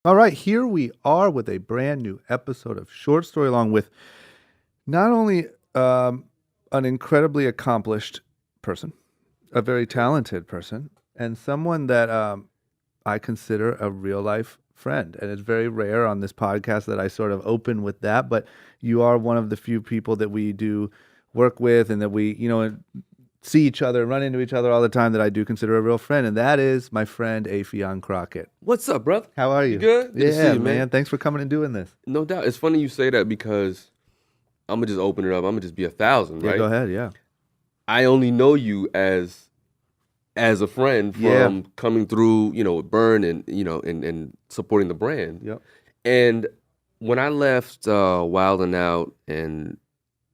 All right, here we are with a brand new episode of Short Story Long with not only an incredibly accomplished person, a very talented person, and someone that I consider a real life friend. And it's very rare on this podcast that I sort of open with that, but you are one of the few people that we do work with and that we, see each other, run into each other all the time that I do consider a real friend. And that is my friend Affion Crockett. What's up, brother? How are You you? good? Good to see Yeah, you, man. Thanks for coming and doing this. No doubt. It's funny you say that because I'm gonna just open it up. I'm gonna just be 1,000, Yeah, right? go ahead. Yeah. I only know you as a friend from Yeah. coming through, with Burn and and supporting the brand. Yep. And when I left Wild 'N Out, and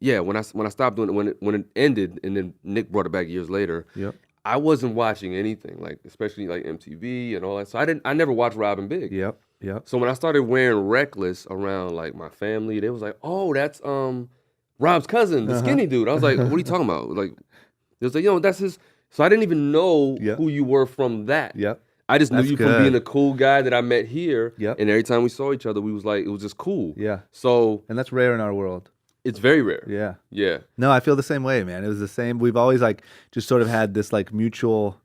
yeah, when I stopped doing it, when it ended, and then Nick brought it back years later, Yep. I wasn't watching anything, like especially like MTV and all that. So I never watched Robin Big. Yep. Yep. So when I started wearing Reckless around like my family, they was like, "Oh, that's Rob's cousin, the skinny dude." I was like, "What are you talking about?" Like, it was like, that's his. So I didn't even know Yep. who you were from that. Yep. I just knew That's you from good. being a cool guy that I met here. Yep. And every time we saw each other, we was like, it was just cool. Yeah. So And that's rare in our world. it's very rare. Yeah. Yeah. No, I feel the same way, man. It was the same. We've always just sort of had this mutual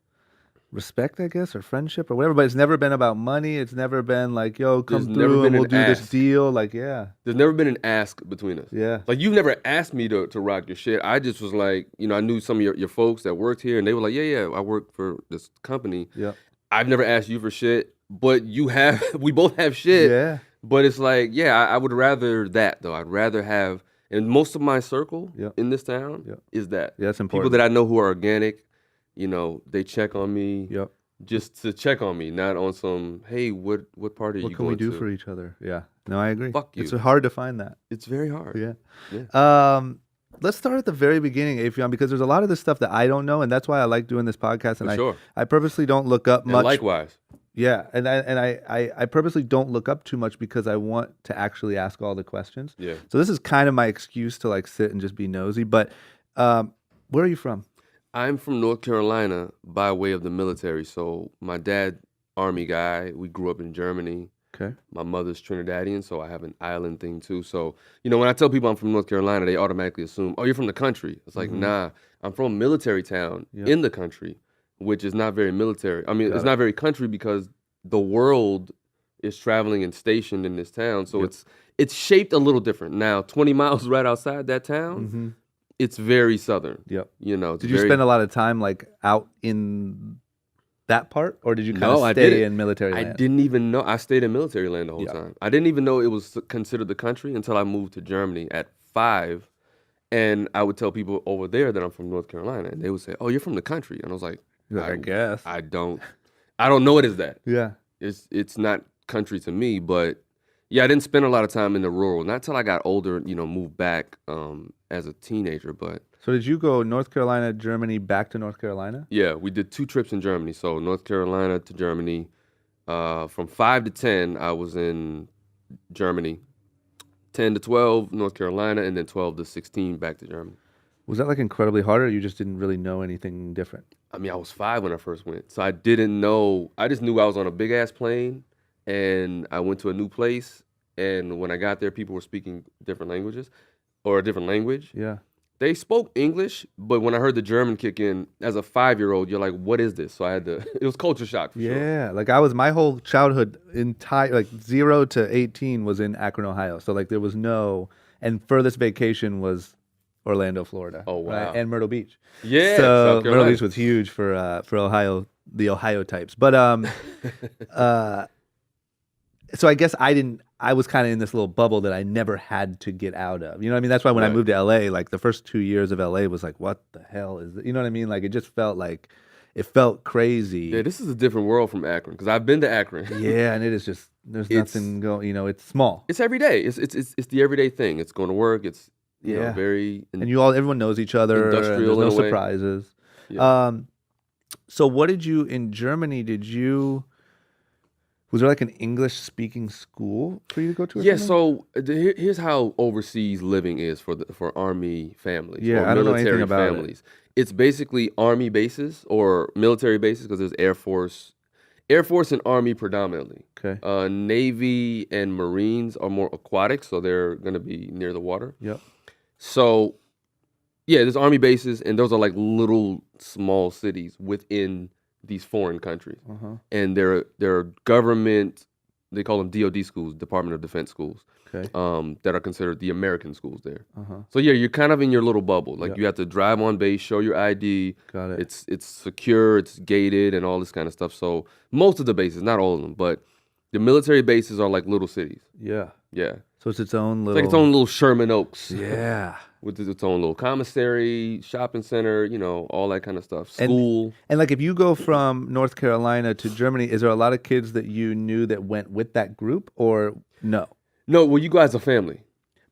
respect, I guess, or friendship or whatever, but it's never been about money. It's never been like, yo, come There's never through and been we'll an do this ask. deal. Like, yeah. There's never been an ask between us. Yeah. Like, you've never asked me to rock your shit. I just was like, I knew some of your folks that worked here, and they were like, yeah, I work for this company. Yep. I've never asked you for shit, but you have. We both have shit. Yeah. But it's like, yeah, I would rather that, though. I'd rather have, and most of my circle Yep. in this town Yep. is that. Yeah, that's People important. that I know who are organic, they check on me. Yep. Just to check on me, not on some, hey, what part are you What can going we do to? for each other? Yeah. No, I agree. Fuck you. It's hard to find that. It's very hard. Yeah. Yeah. Let's start at the very beginning, Afion, because there's a lot of this stuff that I don't know, and that's why I like doing this podcast. And For sure. I purposely don't look up And much. likewise. Yeah, and I purposely don't look up too much because I want to actually ask all the questions. Yeah. So this is kind of my excuse to sit and just be nosy. But where are you from? I'm from North Carolina by way of the military. So my dad, Army guy, we grew up in Germany. Okay. My mother's Trinidadian, so I have an island thing too. So, when I tell people I'm from North Carolina, they automatically assume, oh, you're from the country. It's like, nah, I'm from a military town in the country, which is not very military. I mean, it's not very country because the world is traveling and stationed in this town. So it's shaped a little different. Now, 20 miles right outside that town, it's very southern. Yep. It's Did you very, spend a lot of time out in that part, or did you kind No, of I stay didn't. in military I land? didn't even know. I stayed in military land the whole Yeah. time. I didn't even know it was considered the country until I moved to Germany at 5. And I would tell people over there that I'm from North Carolina. And they would say, oh, you're from the country. And I was like, You're like, I guess. I don't know it as that. Yeah. It's not country to me. But yeah, I didn't spend a lot of time in the rural. Not till I got older, moved back as a teenager. But So did you go North Carolina, Germany, back to North Carolina? yeah, we did 2 trips in Germany. So North Carolina to Germany. From 5 to 10, I was in Germany. 10 to 12, North Carolina, and then 12 to 16, back to Germany. Was that incredibly hard, or you just didn't really know anything different? I mean, I was 5 when I first went, so I didn't know. I just knew I was on a big ass plane, and I went to a new place. And when I got there, people were speaking different languages, or a different language. Yeah. They spoke English, but when I heard the German kick in, as a 5-year-old, you're like, "What is this?" So I had to. It was culture shock for sure. Yeah, my whole childhood, entire 0 to 18 was in Akron, Ohio. So there was no, and furthest vacation was Orlando, Florida. Oh, wow. Right? And Myrtle Beach. Yeah, So South Myrtle Carolina. Beach was huge for Ohio, the Ohio types. But so I guess I was kind of in this little bubble that I never had to get out of. You know what I mean? That's why when I Right. moved to LA, the first 2 years of LA was like, what the hell is it? You know what I mean? It just felt it felt crazy. Yeah, this is a different world from Akron because I've been to Akron. Yeah, and it is just, there's It's- nothing going, it's small. It's every day. It's the everyday thing. It's going to work. It's Yeah. very And everyone knows each other. And Industrial there's no in a way. surprises. Yeah. So what did you, in Germany, was there an English speaking school for you to go to? Or Yeah, something? so here's how overseas living is for Army families Yeah, or I don't know anything military about it. families. It's basically Army bases or military bases because there's Air Force. Air Force and Army predominantly. Okay. Navy and Marines are more aquatic, so they're going to be near the water. Yep. So, yeah, there's Army bases, and those are like little small cities within these foreign countries. And they're government, they call them DOD schools, Department of Defense schools, Okay. that are considered the American schools there. So, yeah, you're kind of in your little bubble. Like, you have to drive on base, show your ID. Got it. It's secure, it's gated, and all this kind of stuff. So, most of the bases, not all of them, but the military bases are like little cities. Yeah. Yeah. So it's its own little. It's like its own little Sherman Oaks. Yeah. With its own little commissary, shopping center, all that kind of stuff. School. And like if you go from North Carolina to Germany, is there a lot of kids that you knew that went with that group or no? No, well, you go as a family.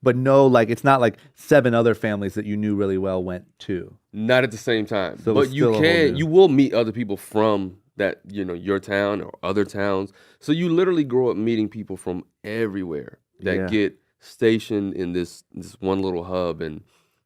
But no, like it's not like 7 other families that you knew really well went to. Not at the same time. So but you will meet other people from that, your town or other towns. So you literally grow up meeting people from everywhere that get stationed in this one little hub, and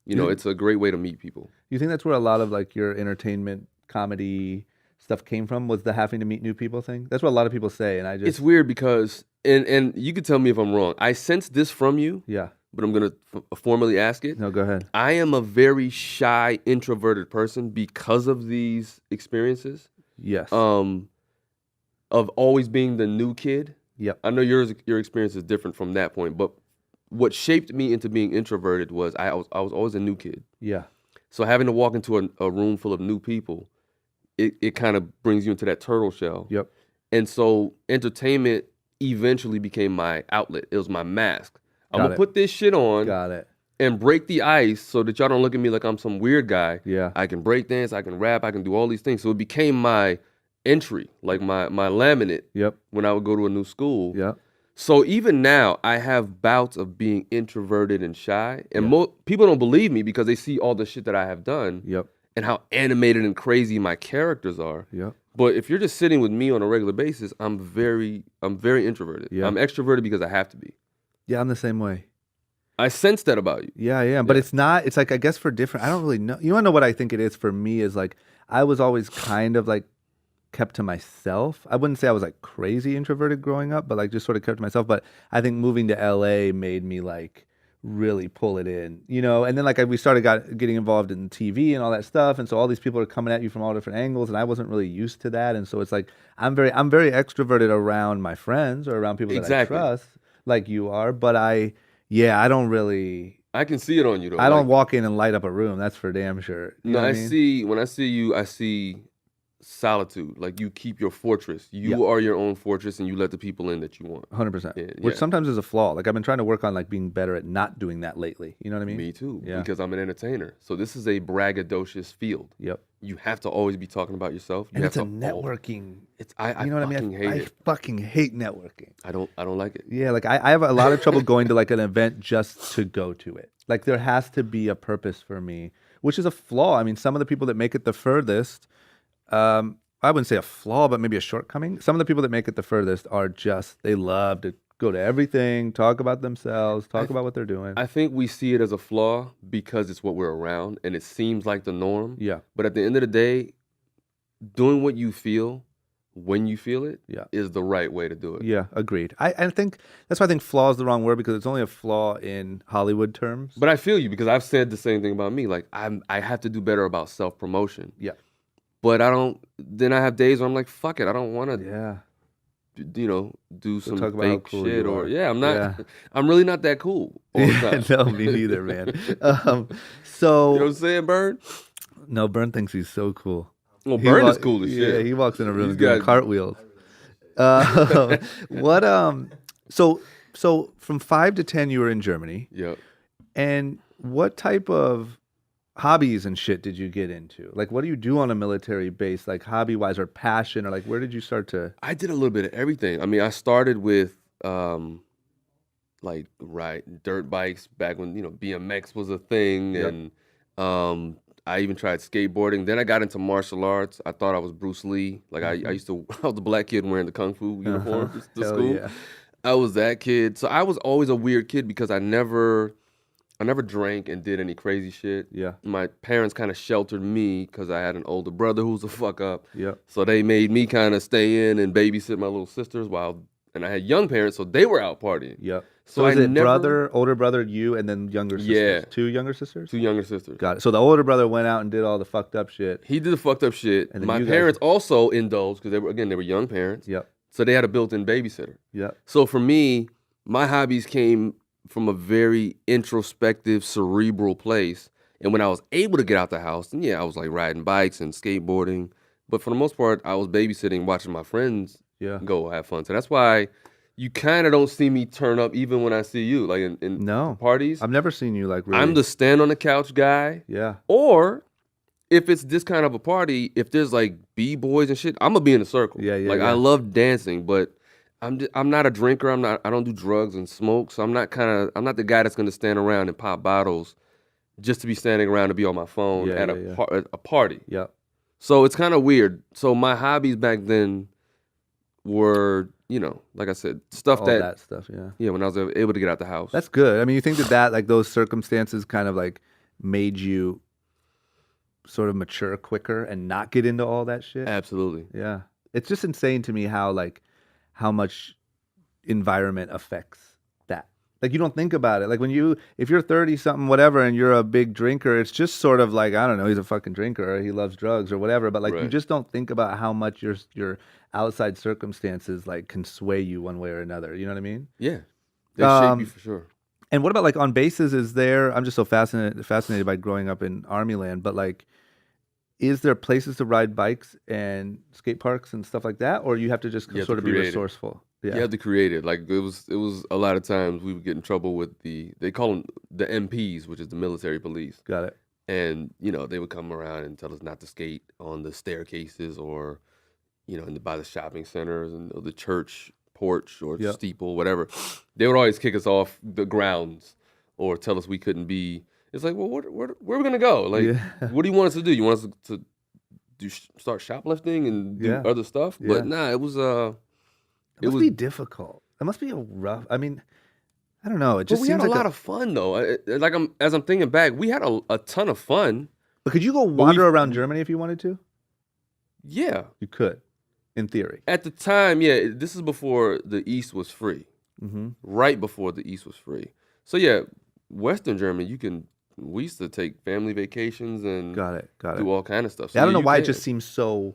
it's a great way to meet people. You think that's where a lot of like your entertainment comedy stuff came from, was the having to meet new people thing? That's what a lot of people say, and it's weird because and you could tell me if I'm wrong. I sense this from you. Yeah. But I'm gonna formally ask it. No, go ahead. I am a very shy, introverted person because of these experiences. Yes. Of always being the new kid. Yep. I know your experience is different from that point, but what shaped me into being introverted was I was always a new kid. Yeah. So having to walk into a room full of new people, it kind of brings you into that turtle shell. Yep. And so entertainment eventually became my outlet. It was my mask. I'm going to put this shit on. Got it. And break the ice so that y'all don't look at me like I'm some weird guy. Yeah. I can break dance, I can rap, I can do all these things. So it became my entry, like my laminate. Yep. When I would go to a new school. Yep. So even now, I have bouts of being introverted and shy. And people don't believe me because they see all the shit that I have done. Yep. And how animated and crazy my characters are. Yep. But if you're just sitting with me on a regular basis, I'm very introverted. Yeah. I'm extroverted because I have to be. Yeah, I'm the same way. I sense that about you. Yeah, I am. But it's not, it's like, I guess for different, I don't really know. You want to know what I think it is for me is like, I was always kind of like kept to myself. I wouldn't say I was like crazy introverted growing up, but like just sort of kept to myself. But I think moving to LA made me like really pull it in, and then like we started getting involved in TV and all that stuff. And so all these people are coming at you from all different angles. And I wasn't really used to that. And so it's like, I'm very extroverted around my friends or around people that I trust like you are. But I don't really. I can see it on you though. I don't walk in and light up a room. That's for damn sure. No, I mean? When I see you, I see solitude. Like you keep your fortress. You are your own fortress, and you let the people in that you want. 100%. Which sometimes is a flaw. Like I've been trying to work on like being better at not doing that lately. You know what I mean? Me too. Yeah. Because I'm an entertainer. So this is a braggadocious field. Yep. You have to always be talking about yourself. And it's a networking. I fucking hate it. I fucking hate networking. I don't like it. Yeah, like I have a lot of trouble going to like an event just to go to it. Like there has to be a purpose for me, which is a flaw. I mean, some of the people that make it the furthest, I wouldn't say a flaw, but maybe a shortcoming. Some of the people that make it the furthest are just, they love to go to everything, talk about themselves, talk about what they're doing. I think we see it as a flaw because it's what we're around and it seems like the norm. Yeah. But at the end of the day, doing what you feel when you feel it is the right way to do it. Yeah, agreed. I think, that's why I think flaw is the wrong word, because it's only a flaw in Hollywood terms. But I feel you because I've said the same thing about me. Like I have to do better about self-promotion. Yeah. But then I have days where I'm like, fuck it. I don't want to, do some fake cool shit I'm not, Yeah. I'm really not that cool all the time. No, me neither, man. You So, know what I'm saying, Bern? No, Bern thinks he's so cool. Well, Bern is cool as shit. Yeah, he walks in a room He's doing got- cartwheels. So from 5 to 10, you were in Germany. Yep. And what type of hobbies and shit did you get into? Like, what do you do on a military base, like hobby-wise or passion, or like where did you start to? I did a little bit of everything. I mean, I started with dirt bikes back when BMX was a thing, Yep. and I even tried skateboarding. Then I got into martial arts. I thought I was Bruce Lee. Like I was the black kid wearing the kung fu uniform to Hell school. yeah. I was that kid. So I was always a weird kid because I never I never drank and did any crazy shit. Yeah. My parents kind of sheltered me because I had an older brother who was a fuck up. Yep. So they made me kind of stay in and babysit my little sisters and I had young parents, so they were out partying. Yep. So So is I it never, older brother, you, and then younger sisters? Yeah. 2 younger sisters? 2 younger sisters. Got it. So the older brother went out and did all the fucked up shit. He did the fucked up shit. And then My you guys- parents also indulged because they were young parents. Yep. So they had a built-in babysitter. Yep. So for me, my hobbies came from a very introspective, cerebral place. And when I was able to get out the house, then I was like riding bikes and skateboarding. But for the most part, I was babysitting, watching my friends Yeah. go have fun. So that's why you kind of don't see me turn up even when I see you, like in No. parties. I've never seen you like really. I'm the stand on the couch guy. Yeah. Or if it's this kind of a party, if there's like b-boys and shit, I'm gonna be in a circle. Yeah, yeah, Like yeah. I love dancing, but I'm not a drinker. I don't do drugs and smoke. So I'm not the guy that's gonna stand around and pop bottles just to be standing around to be on my phone Yeah, at yeah, a party. Yep. So it's kind of weird. So my hobbies back then were, like I said, stuff All that that stuff, yeah. when I was able to get out the house. That's good. I mean, you think that like those circumstances kind of like made you sort of mature quicker and not get into all that shit? Absolutely. Yeah. It's just insane to me how much environment affects that. Like you don't think about it. Like if you're 30 something, whatever, and you're a big drinker, it's just sort of like, I don't know, he's a fucking drinker or he loves drugs or whatever. But like you Right. just don't think about how much your outside circumstances like can sway you one way or another. You know what I mean? Yeah. They shape you Um, for sure. And what about like on bases? I'm just so fascinated by growing up in Army land, but like, is there places to ride bikes and skate parks and stuff like that, or you have to just You have sort to of be create it. resourceful? You Yeah, have to create it. Like it was a lot of times we would get in trouble with they call them the MPs, which is the military police. got it. And, they would come around and tell us not to skate on the staircases or, by the shopping centers and the church porch or Yep. steeple, whatever. They would always kick us off the grounds or tell us we couldn't be. It's like, well, where are we going to go? Like, Yeah. what do you want us to do? You want us to start shoplifting and do Yeah. other stuff? Yeah. But nah, it was It must be difficult. It must be a rough. I mean, I don't know. It But just we seems had a like lot of fun though. As I'm thinking back, we had a ton of fun. But could you go wander around Germany if you wanted to? Yeah. You could, in theory. At the time, yeah, this is before the East was free. Mm-hmm. Right before the East was free. So yeah, Western Germany, we used to take family vacations and Got it. do all kind of stuff. So Yeah, I don't know you why it can. just seems so,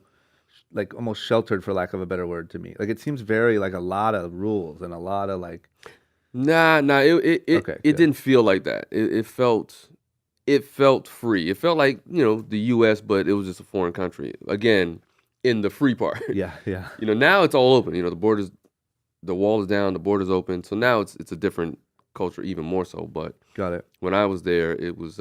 like almost sheltered, for lack of a better word, to me. Like it seems very like a lot of rules and a lot of like. Nah, it Okay, it good. didn't feel like that. It felt free. It felt like, the US, but it was just a foreign country. Again, in the free part. Yeah, yeah. Now it's all open. The wall is down, the border's open. So now it's a different culture even more so, but Got it. when I was there, it was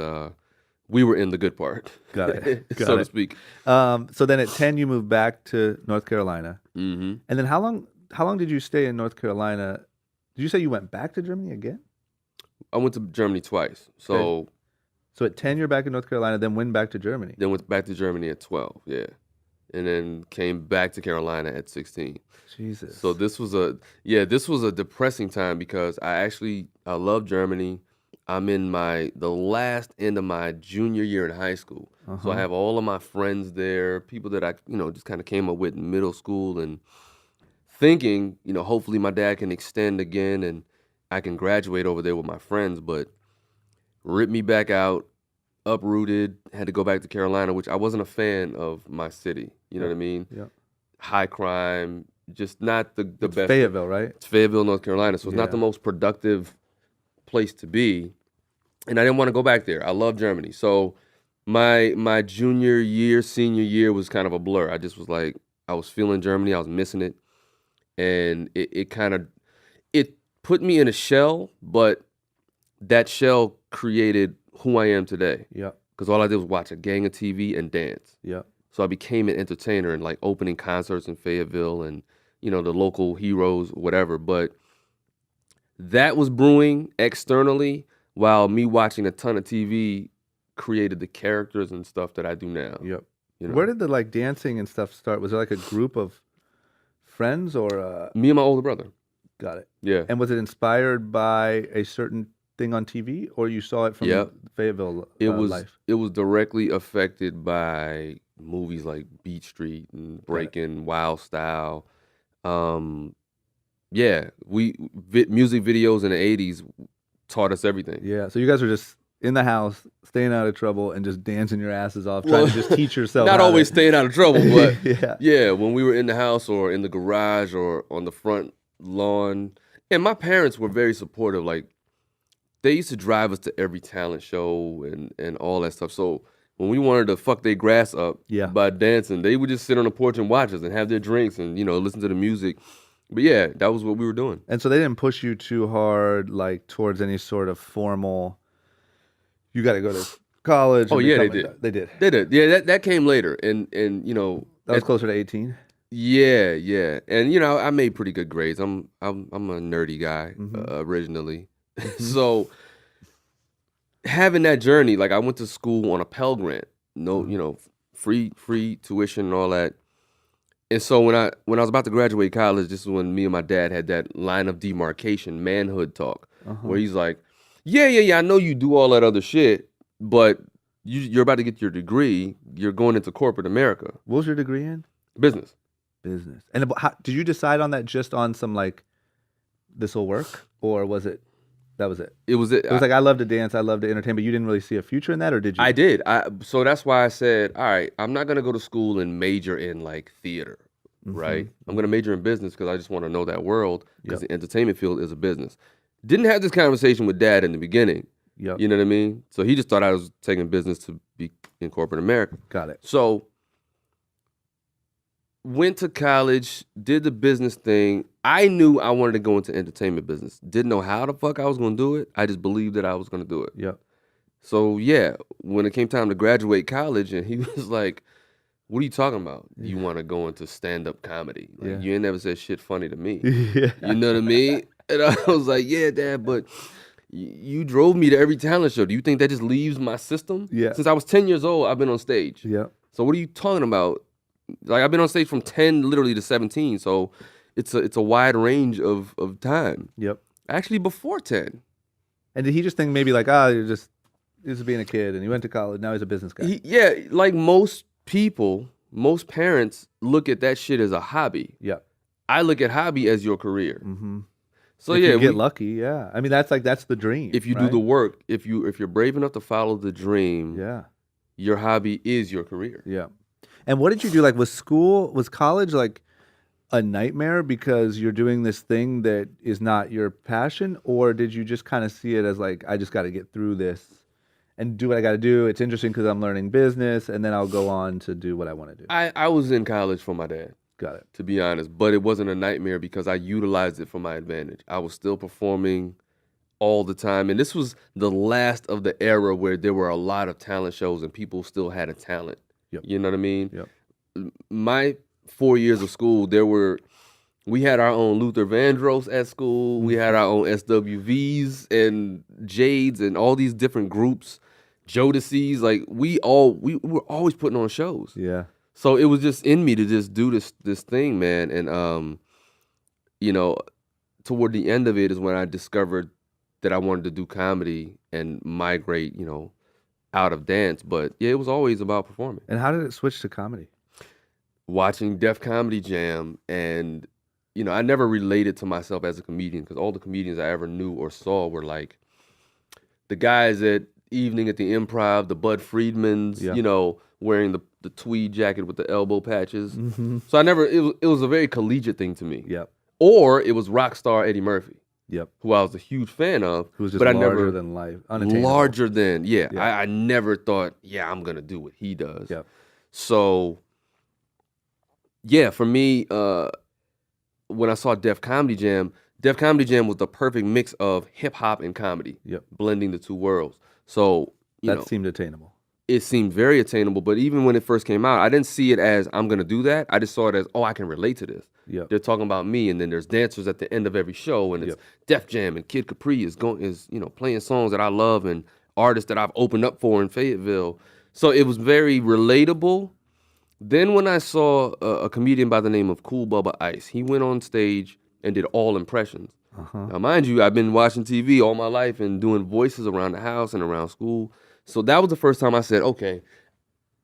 we were in the good part. Got it. so Got to it. speak. So then at 10 you moved back to North Carolina. Hmm. And then how long did you stay in North Carolina? Did you say you went back to Germany again? I went to Germany twice. So So at 10 you're back in North Carolina, then went back to Germany. then went back to Germany at 12, yeah. And then came back to Carolina at 16. Jesus. So this was a depressing time because I love Germany. I'm in the last end of my junior year in high school. So I have all of my friends there, people that I, just kind of came up with in middle school and thinking, hopefully my dad can extend again and I can graduate over there with my friends, but ripped me back out, uprooted, had to go back to Carolina, which I wasn't a fan of my city. You know what I mean? Yeah. High crime, just not the It's best. Fayetteville, right? It's Fayetteville, North Carolina, so it's Yeah. not the most productive place to be. And I didn't want to go back there. I love Germany. So my junior year, senior year was kind of a blur. I just was like, I was feeling Germany, I was missing it. And it put me in a shell, but that shell created who I am today. Yeah. Because all I did was watch a gang of TV and dance. Yeah. So I became an entertainer and like opening concerts in Fayetteville and, the local heroes, whatever. But that was brewing externally while me watching a ton of TV created the characters and stuff that I do now. Yep. you know? Where did the like dancing and stuff start? Was there like a group of friends or Me and my older brother. got it. Yeah. And was it inspired by a certain thing on TV, or you saw it from Yep. Fayetteville life? It was directly affected by movies like Beat Street and Breaking, Wild Style. Yeah, music videos in the 80s taught us everything. Yeah, so you guys were just in the house, staying out of trouble, and just dancing your asses off, trying to just teach yourself. Not always staying out of trouble, but yeah, when we were in the house or in the garage or on the front lawn. And my parents were very supportive. Like, they used to drive us to every talent show and all that stuff. So when we wanted to fuck their grass up by dancing, they would just sit on the porch and watch us and have their drinks and, listen to the music. But yeah, that was what we were doing. And so they didn't push you too hard, like, towards any sort of formal, you got to go to college. Oh, yeah, they did. They did. They did. Yeah, that came later. And that was closer to 18? Yeah. And, I made pretty good grades. I'm a nerdy guy originally. So having that journey, like, I went to school on a Pell Grant, free tuition and all that. And so when I was about to graduate college, this is when me and my dad had that line of demarcation, manhood talk, where he's like, yeah, I know you do all that other shit, but you're about to get your degree. You're going into corporate America. What was your degree in? Business. And did you decide on that just on some, like, this will work, or was it? That was it. It was it. It was like, I love to dance, I love to entertain, but you didn't really see a future in that, or did you? I did. So that's why I said, all right, I'm not gonna go to school and major in, like, theater, right? I'm gonna major in business because I just want to know that world, because the entertainment field is a business. Didn't have this conversation with Dad in the beginning. Yep. You know what I mean? So he just thought I was taking business to be in corporate America. Got it. So went to college, did the business thing. I knew I wanted to go into entertainment business. Didn't know how the fuck I was going to do it. I just believed that I was going to do it. Yep. So yeah, when it came time to graduate college, and he was like, what are you talking about? You want to go into stand-up comedy? Like, you ain't never said shit funny to me. You know what I mean? And I was like, yeah, Dad, but you drove me to every talent show. Do you think that just leaves my system? Yeah. Since I was 10 years old, I've been on stage. Yeah. So what are you talking about? Like, I've been on stage from 10 literally to 17. So it's a wide range of time. Yep. Actually, before 10. And did he just think maybe like, you're just being a kid, and he went to college, now he's a business guy? Like most people, most parents look at that shit as a hobby. Yeah. I look at hobby as your career. Mm-hmm. So if you get lucky, yeah. I mean, that's the dream. If you do the work, if you're brave enough to follow the dream, your hobby is your career. Yeah. And what did you do? Like, was college like a nightmare because you're doing this thing that is not your passion, or did you just kind of see it as like, I just got to get through this and do what I got to do? It's interesting because I'm learning business, and then I'll go on to do what I want to do. I was in college for my dad. Got it. To be honest, but it wasn't a nightmare because I utilized it for my advantage. I was still performing all the time, and this was the last of the era where there were a lot of talent shows and people still had a talent. Yep. You know what I mean? Yep. My 4 years of school, we had our own Luther Vandross at school. We had our own SWVs and Jades and all these different groups, Jodeci's. Like, we were always putting on shows. Yeah. So it was just in me to just do this thing, man. And toward the end of it is when I discovered that I wanted to do comedy and migrate, out of dance. But yeah, it was always about performing. And how did it switch to comedy? Watching Def Comedy Jam, and I never related to myself as a comedian because all the comedians I ever knew or saw were like the guys at Evening at the Improv, the Bud Friedmans, wearing the tweed jacket with the elbow patches. Mm-hmm. So it was a very collegiate thing to me. Yep. Or it was rock star Eddie Murphy. Yep. Who I was a huge fan of. Who was just larger than life. Unattainable. Larger than, I never thought, I'm going to do what he does. Yep. So, for me, when I saw Def Comedy Jam was the perfect mix of hip hop and comedy. Yep. Blending the two worlds. So, that seemed attainable. It seemed very attainable, but even when it first came out, I didn't see it as I'm going to do that. I just saw it as, I can relate to this. Yep. They're talking about me, and then there's dancers at the end of every show, and it's Def Jam, and Kid Capri is playing songs that I love and artists that I've opened up for in Fayetteville. So it was very relatable. Then when I saw a comedian by the name of Cool Bubba Ice, he went on stage and did all impressions. Now, mind you, I've been watching TV all my life and doing voices around the house and around school. So that was the first time I said, okay,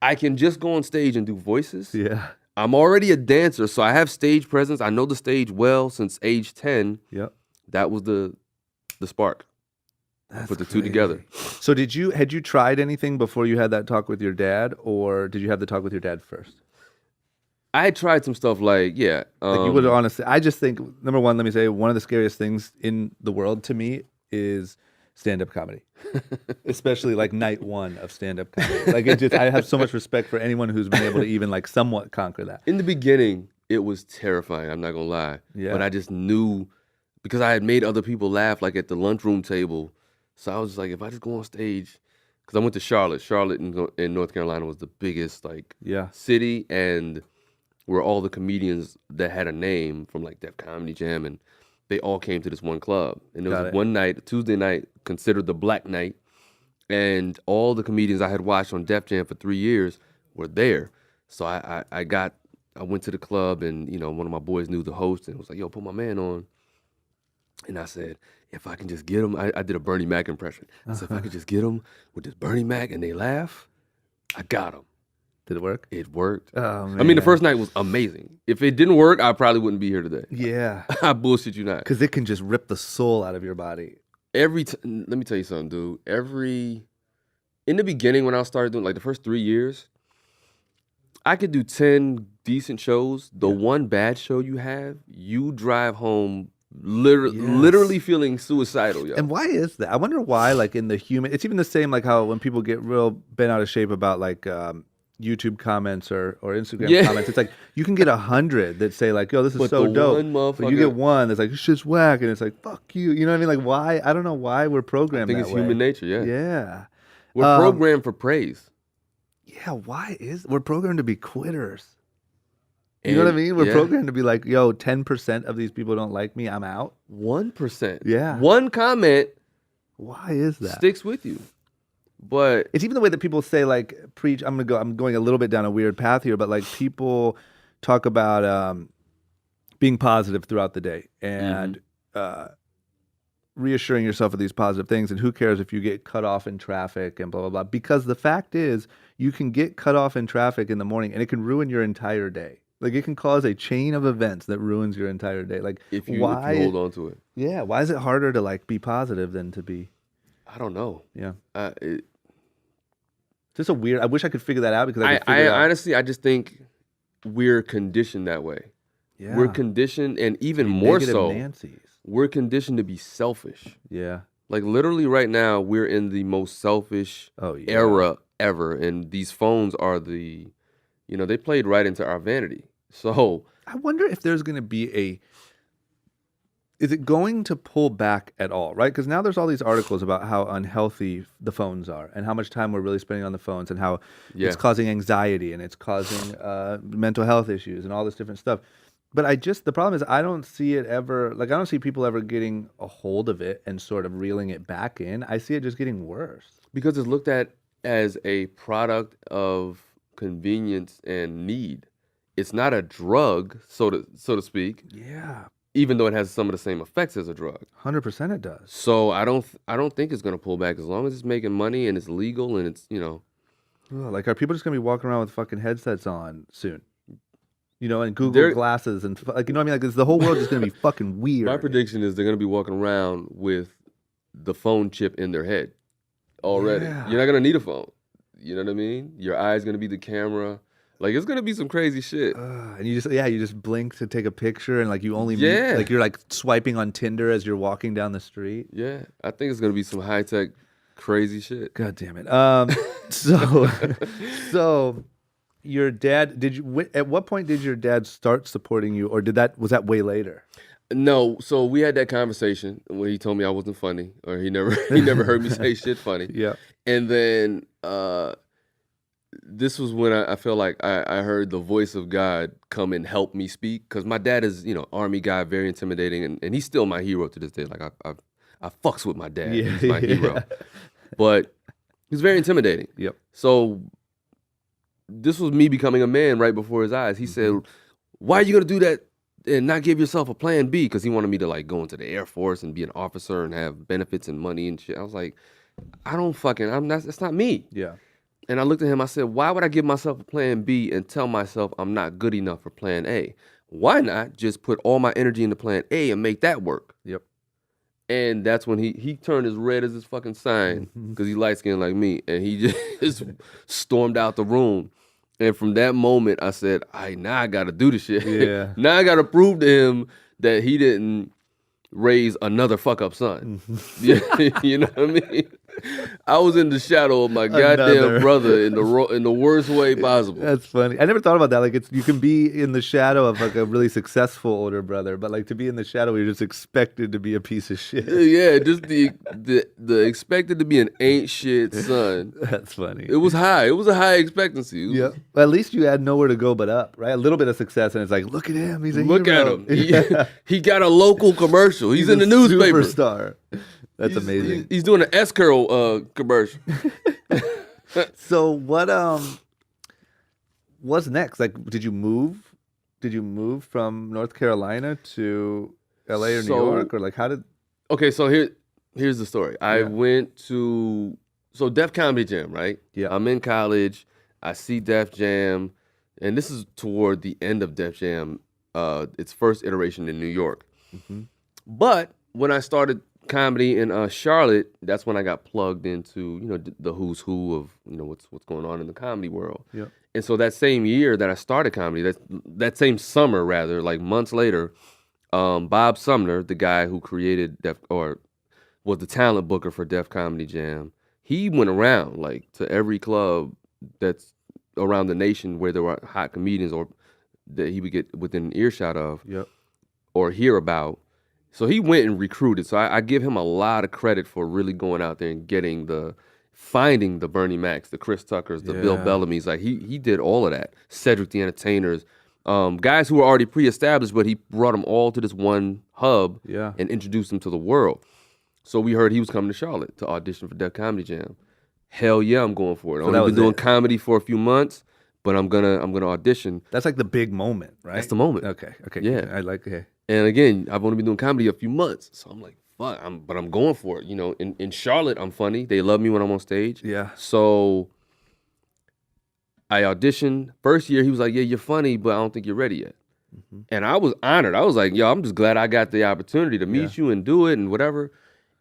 I can just go on stage and do voices. Yeah. I'm already a dancer, so I have stage presence. I know the stage well since age 10. Yep. That was the spark. That's Put the crazy. two together. So had you tried anything before you had that talk with your dad, or did you have the talk with your dad first? I had tried some stuff like You would honestly, I just think, number one, let me say, one of the scariest things in the world to me is stand-up comedy, especially like night one of stand-up comedy. Like I have so much respect for anyone who's been able to even like somewhat conquer that. In the beginning, it was terrifying. I'm not gonna lie. Yeah. But I just knew because I had made other people laugh, like at the lunchroom table. So I was just like, if I just go on stage, because I went to Charlotte. Charlotte in North Carolina was the biggest city, and where all the comedians that had a name from like Def Comedy Jam, and they all came to this one club. And there was one night, Tuesday night, considered the Black Night, and all the comedians I had watched on Def Jam for 3 years were there. So I went to the club, and one of my boys knew the host and was like, yo, put my man on. And I said, if I can just get him, I did a Bernie Mac impression. I said, if I could just get him with this Bernie Mac and they laugh, I got him. Did it work? It worked. Oh, man. I mean, the first night was amazing. If it didn't work, I probably wouldn't be here today. Yeah. I bullshit you not. Because it can just rip the soul out of your body. Let me tell you something, dude. In the beginning when I started doing, like the first 3 years, I could do 10 decent shows. The one bad show you have, you drive home literally feeling suicidal, yo. And why is that? I wonder why, like in the human, it's even the same like how when people get real bent out of shape about like YouTube comments or Instagram comments, it's like you can get 100 that say like, yo, this is so dope. But you get one that's like, it's just whack, and it's like, fuck you. You know what I mean? Like why? I don't know why we're programmed that way. I think it's human nature, yeah. Yeah. We're programmed for praise. Yeah, we're programmed to be quitters. You know what I mean? We're programmed to be like, yo, 10% of these people don't like me, I'm out. 1%. Yeah. One comment. Why is that? Sticks with you. But it's even the way that people say like preach. I'm going a little bit down a weird path here, but like people talk about being positive throughout the day and reassuring yourself of these positive things. And who cares if you get cut off in traffic and blah, blah, blah. Because the fact is you can get cut off in traffic in the morning and it can ruin your entire day. Like it can cause a chain of events that ruins your entire day. Like if you hold on to it. Yeah. Why is it harder to like be positive than to be? I don't know. Yeah. Just a weird. I wish I could figure that out because I honestly, I just think we're conditioned that way. Yeah. We're conditioned, and even more so, we're conditioned to be selfish. Yeah. Like literally right now, we're in the most selfish era ever, and these phones are they played right into our vanity. So I wonder if there's going to be is it going to pull back at all, right? Because now there's all these articles about how unhealthy the phones are and how much time we're really spending on the phones and how it's causing anxiety and it's causing mental health issues and all this different stuff. But the problem is I don't see it ever, like I don't see people ever getting a hold of it and sort of reeling it back in. I see it just getting worse. Because it's looked at as a product of convenience and need. It's not a drug, so to speak. Yeah. Even though it has some of the same effects as a drug. 100% it does. So I don't think it's going to pull back as long as it's making money and it's legal and it's, Like are people just going to be walking around with fucking headsets on soon? And Google glasses and like, you know what I mean? Like the whole world is going to be fucking weird. My prediction is they're going to be walking around with the phone chip in their head already. Yeah. You're not going to need a phone. You know what I mean? Your eye's going to be the camera. Like it's gonna be some crazy shit, and you just blink to take a picture, and like you only meet, like you're like swiping on Tinder as you're walking down the street. Yeah, I think it's gonna be some high tech, crazy shit. God damn it. So your dad at what point did your dad start supporting you, or was that way later? No, so we had that conversation when he told me I wasn't funny, or he never heard me say shit funny. Yeah, and then this was when I feel like I heard the voice of God come and help me speak, because my dad is, Army guy, very intimidating, and he's still my hero to this day. Like I fucks with my dad. Yeah, he's my hero. But he's very intimidating. Yep. So this was me becoming a man right before his eyes. He said, "Why are you gonna do that and not give yourself a plan B, because he wanted me to like go into the Air Force and be an officer and have benefits and money and shit. I was like, that's not me. Yeah. And I looked at him, I said, why would I give myself a plan B and tell myself I'm not good enough for plan A? Why not just put all my energy into plan A and make that work? Yep. And that's when he turned as red as his fucking sign, because he light skinned like me, and he just stormed out the room. And from that moment, I said, now I got to do this shit. Yeah. Now I got to prove to him that he didn't raise another fuck up son. You know what I mean? I was in the shadow of my goddamn brother in the worst way possible. That's funny. I never thought about that. Like, you can be in the shadow of like a really successful older brother, but like to be in the shadow where you're just expected to be a piece of shit. Yeah, just the expected to be an ain't shit son. That's funny. It was high. It was a high expectancy. Yeah. Well, at least you had nowhere to go but up, right? A little bit of success, and it's like, look at him. He's a Look hero. at him. He got a local commercial. He's in the newspaper. Superstar. That's amazing. He's doing an S-Curl commercial. So what's next? Like, did you move? Did you move from North Carolina to LA or New York? Or like, how did... Okay, so here's the story. I went to... So Def Comedy Jam, right? Yeah. I'm in college. I see Def Jam. And this is toward the end of Def Jam, its first iteration in New York. Mm-hmm. But when I started comedy in Charlotte, that's when I got plugged into, the who's who of, what's going on in the comedy world. Yeah. And so that same year that I started comedy, that same summer rather, like months later, Bob Sumner, the guy who created was the talent booker for Def Comedy Jam, he went around like to every club that's around the nation where there were hot comedians or that he would get within earshot of or hear about. So he went and recruited. So I give him a lot of credit for really going out there and finding the Bernie Macs, the Chris Tuckers, the Bill Bellamy's. Like he did all of that. Cedric the Entertainers, guys who were already pre-established, but he brought them all to this one hub and introduced them to the world. So we heard he was coming to Charlotte to audition for Def Comedy Jam. Hell yeah, I'm going for it. I've only been doing comedy for a few months, but I'm gonna audition. That's like the big moment, right? That's the moment. Okay. Yeah. I like it. And again, I've only been doing comedy a few months, so I'm like, fuck, but I'm going for it. In Charlotte, I'm funny. They love me when I'm on stage. Yeah. So I auditioned. First year, he was like, yeah, you're funny, but I don't think you're ready yet. Mm-hmm. And I was honored. I was like, yo, I'm just glad I got the opportunity to meet you and do it and whatever.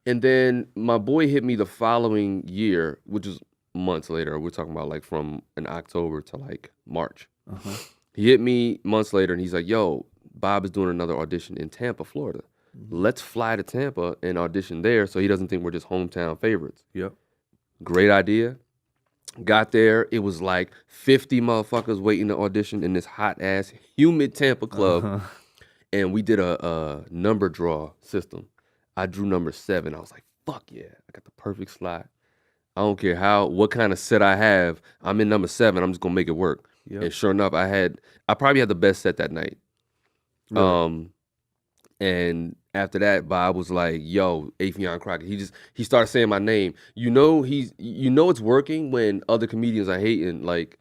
And then my boy hit me the following year, which is months later. We're talking about like from in October to like March. Uh-huh. He hit me months later and he's like, yo, Bob is doing another audition in Tampa, Florida. Mm-hmm. Let's fly to Tampa and audition there so he doesn't think we're just hometown favorites. Yep. Great idea. Got there. It was like 50 motherfuckers waiting to audition in this hot-ass, humid Tampa club. Uh-huh. And we did a number draw system. I drew number 7. I was like, fuck yeah. I got the perfect slot. I don't care what kind of set I have. I'm in number 7. I'm just going to make it work. Yep. And sure enough, I probably had the best set that night. Really? And after that, Bob was like, yo, Affion Crockett. He started saying my name. It's working when other comedians are hating, like,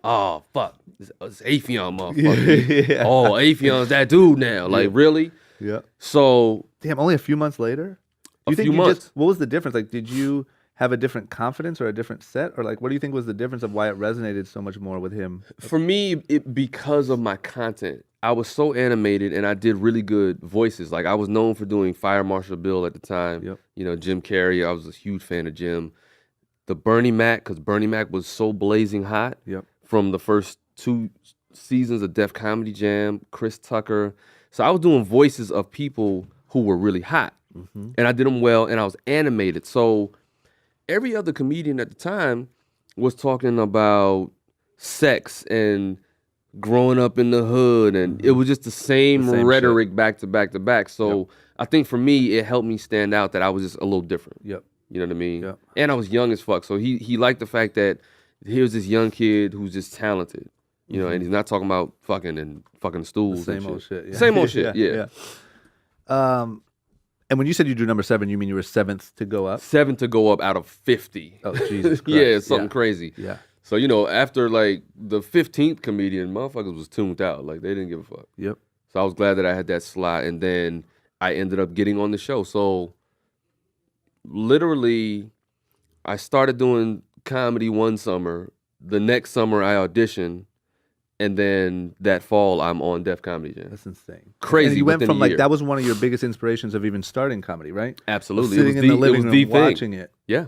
oh, fuck. It's Affion, motherfucker. Yeah. Oh, Affion's that dude now. Like, really? Yeah. So. Damn, only a few months later? A few months. What was the difference? Like, did you have a different confidence or a different set? Or like, what do you think was the difference of why it resonated so much more with him? For me, because of my content. I was so animated and I did really good voices. Like I was known for doing Fire Marshal Bill at the time. Yep. Jim Carrey. I was a huge fan of Jim. The Bernie Mac, because Bernie Mac was so blazing hot from the first 2 seasons of Def Comedy Jam, Chris Tucker. So I was doing voices of people who were really hot. Mm-hmm. And I did them well and I was animated. So every other comedian at the time was talking about sex and growing up in the hood, and it was just the same rhetoric shit. back to back. So I think for me, it helped me stand out that I was just a little different. Yep. You know what I mean? Yep. And I was young as fuck. So he liked the fact that here's this young kid who's just talented, and he's not talking about fucking stools. The same old shit. Yeah. Same old shit. Yeah. And when you said you drew number 7, you mean you were 7th to go up? 7th to go up out of 50. Oh, Jesus Christ. Yeah, something crazy. Yeah. So, after like the 15th comedian, motherfuckers was tuned out. Like they didn't give a fuck. Yep. So I was glad that I had that slot, and then I ended up getting on the show. So literally, I started doing comedy one summer. The next summer, I auditioned, and then that fall, I'm on Def Comedy Jam. That's insane. Crazy. And you went within from a like year. that was one of your biggest inspirations of even starting comedy, right? Absolutely. Sitting in the living room watching it. Yeah.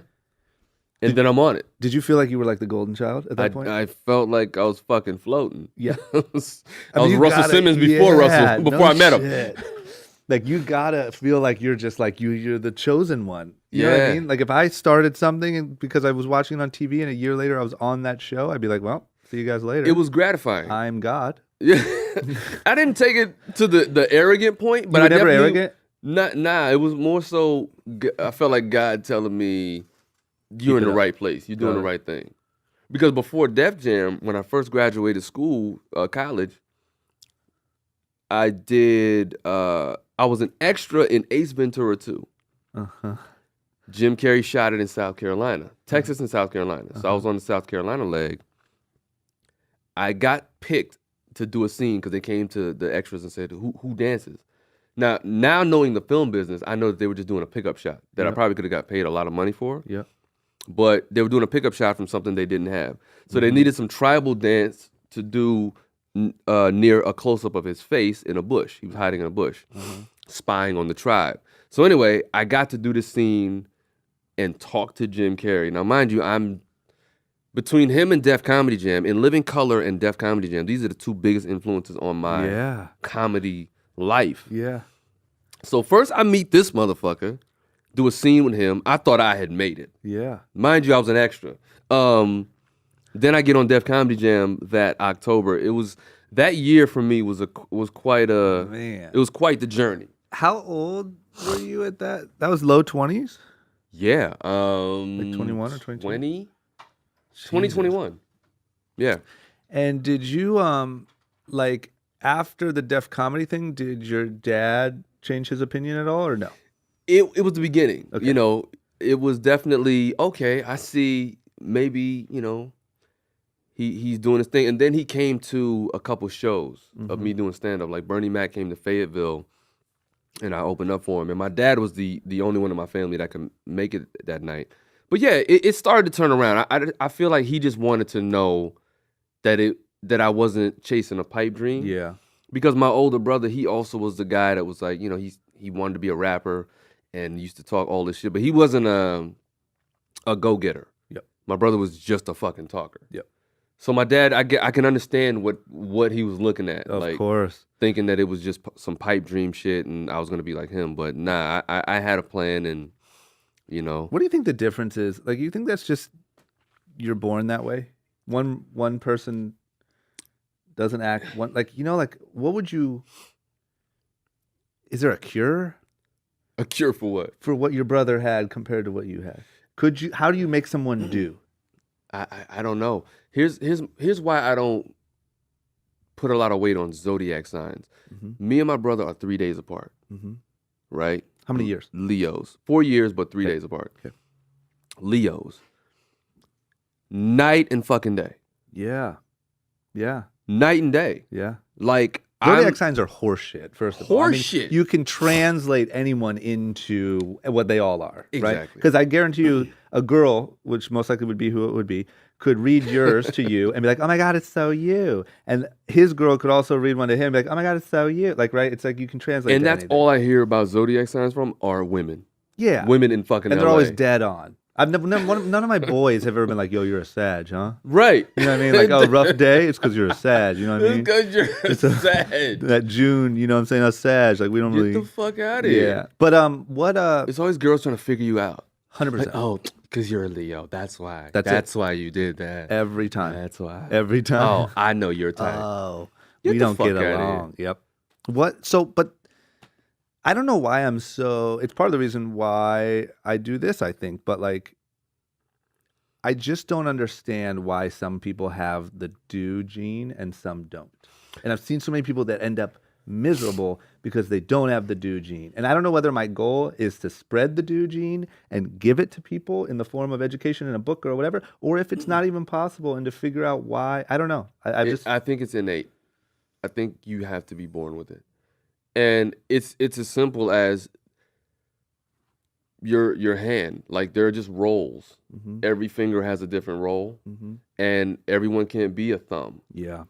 And then I'm on it. Did you feel like you were like the golden child at that point? I felt like I was fucking floating. Yeah. I was you Russell gotta- Simmons before I met him. shit. Like you gotta feel like you're just like you're the chosen one. You know what I Yeah. mean? Like if I started something and because I was watching it on TV and a year later I was on that show, I'd be like, well, see you guys later. It was gratifying. I'm God. Yeah. I didn't take it to the arrogant point, but You were I never definitely, arrogant? Nah, it was more so I felt like God telling me you're in the right place. You're doing the right thing. Because before Def Jam, when I first graduated school, college, I was an extra in Ace Ventura 2. Uh-huh. Jim Carrey shot it in South Carolina, Texas and South Carolina. So I was on the South Carolina leg. I got picked to do a scene because they came to the extras and said, who dances? Now knowing the film business, I know that they were just doing a pickup shot that I probably could have got paid a lot of money for. Yeah. But they were doing a pickup shot from something they didn't have. So they needed some tribal dance to do near a close-up of his face in a bush. He was hiding in a bush, spying on the tribe. So anyway, I got to do this scene and talk to Jim Carrey. Now, mind you, I'm between him and Def Comedy Jam, in Living Color and Def Comedy Jam, these are the two biggest influences on my comedy life. Yeah. So first I meet this motherfucker, do a scene with him. I thought I had made it. Yeah. Mind you, I was an extra. Then I get on Def Comedy Jam that October. It was that year for me was quite a Man. It was quite the journey. How old were you at that? That was low 20s? Yeah. Like 21 or 22? 2021. Yeah. And did you like after the Def Comedy thing, did your dad change his opinion at all or no? It was the beginning. Okay. You know, it was definitely, okay, I see maybe, you know, he's doing his thing. And then he came to a couple shows of me doing stand-up. Like Bernie Mac came to Fayetteville and I opened up for him. And my dad was the only one in my family that could make it that night. But yeah, it started to turn around. I feel like he just wanted to know that I wasn't chasing a pipe dream. Yeah. Because my older brother, he also was the guy that was like, you know, he wanted to be a rapper and used to talk all this shit, but he wasn't a go-getter. Yep. My brother was just a fucking talker. Yep. So my dad, I can understand what he was looking at. Of like, course. thinking that it was just some pipe dream shit and I was gonna be like him. But nah, I had a plan and, you know. What do you think the difference is? Like, you think that's just you're born that way? One person doesn't act one like, you know, like what would you? Is there a cure A cure for what? for what your brother had compared to what you had? Could you? How do you make someone do? I don't know. Here's why I don't put a lot of weight on zodiac signs. Me and my brother are 3 days apart. Right? How many years? Leos. 4 years, but 3 days apart. Okay. Leos. Night and fucking day. Yeah. Yeah. Night and day. Yeah. Like Zodiac signs are horseshit, first of all. Horseshit. You can translate anyone into what they all are, right? Exactly. Because I guarantee you, a girl, which most likely would be who it would be, could read yours to you and be like, oh my God, it's so you. And his girl could also read one to him and be like, oh my God, it's so you. Like, right? It's like you can translate And to that's anything. all I hear about zodiac signs from are women. Yeah. Women in fucking And they're LA. always dead on. I've never, none of my boys have ever been like, yo, you're a Sag, huh? Right. You know what I mean? Like, oh, rough day? It's because you're a Sag. You know what I mean? Because you're sad. That June, you know what I'm saying? Us Sag. Like, we don't Get really. the fuck out of here. Yeah. But what It's always girls trying to figure you out. 100%. Like, oh, because you're a Leo. That's why. That's That's why you did that. every time. That's why. Every time. Oh, I know your type. Oh, Get we the don't fuck get outta here. along. Yep. What? So, but I don't know why I'm so. It's part of the reason why I do this, I think. But like, I just don't understand why some people have the do gene and some don't. And I've seen so many people that end up miserable because they don't have the do gene. And I don't know whether my goal is to spread the do gene and give it to people in the form of education in a book or whatever, or if it's not even possible and to figure out why. I don't know. I just I think it's innate. I think you have to be born with it. And it's as simple as your hand. Like, there are just roles. Mm-hmm. Every finger has a different role, Mm-hmm. and everyone can't be a thumb. Yeah.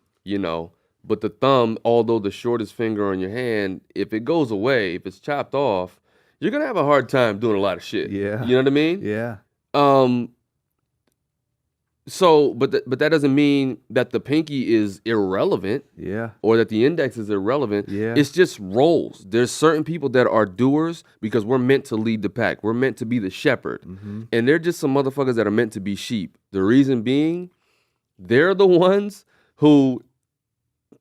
But the thumb, although the shortest finger on your hand, if it goes away, if it's chopped off, you're gonna have a hard time doing a lot of shit. Yeah. You know what I mean? Yeah. So, but that doesn't mean that the pinky is irrelevant. Yeah. Or that the index is irrelevant. Yeah. It's just roles. There's certain people that are doers because we're meant to lead the pack. We're meant to be the shepherd. Mm-hmm. And they're just some motherfuckers that are meant to be sheep. The reason being, they're the ones who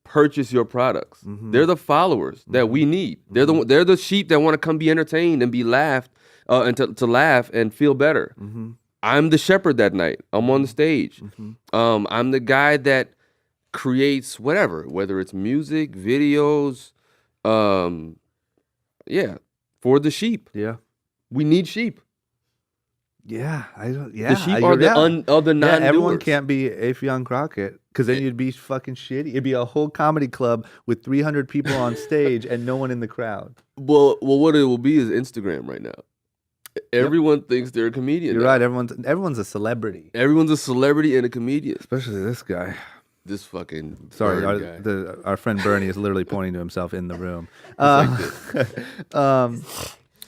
purchase your products. Mm-hmm. They're the followers that we need. They're the sheep that want to come be entertained and be laughed and to laugh and feel better. Mm-hmm. I'm the shepherd that night. I'm on the stage. Mm-hmm. I'm the guy that creates whatever, whether it's music, videos, for the sheep. Yeah. We need sheep. Yeah. The sheep are the non-doers. Everyone can't be Affion Crockett because then you'd be fucking shitty. It'd be a whole comedy club with 300 people on stage and no one in the crowd. Well, what it will be is Instagram right now. Everyone thinks they're a comedian. You're now. right. Everyone's a celebrity. Everyone's a celebrity and a comedian. Especially this guy. This fucking Sorry, guy. Our friend Bernie is literally pointing to himself in the room.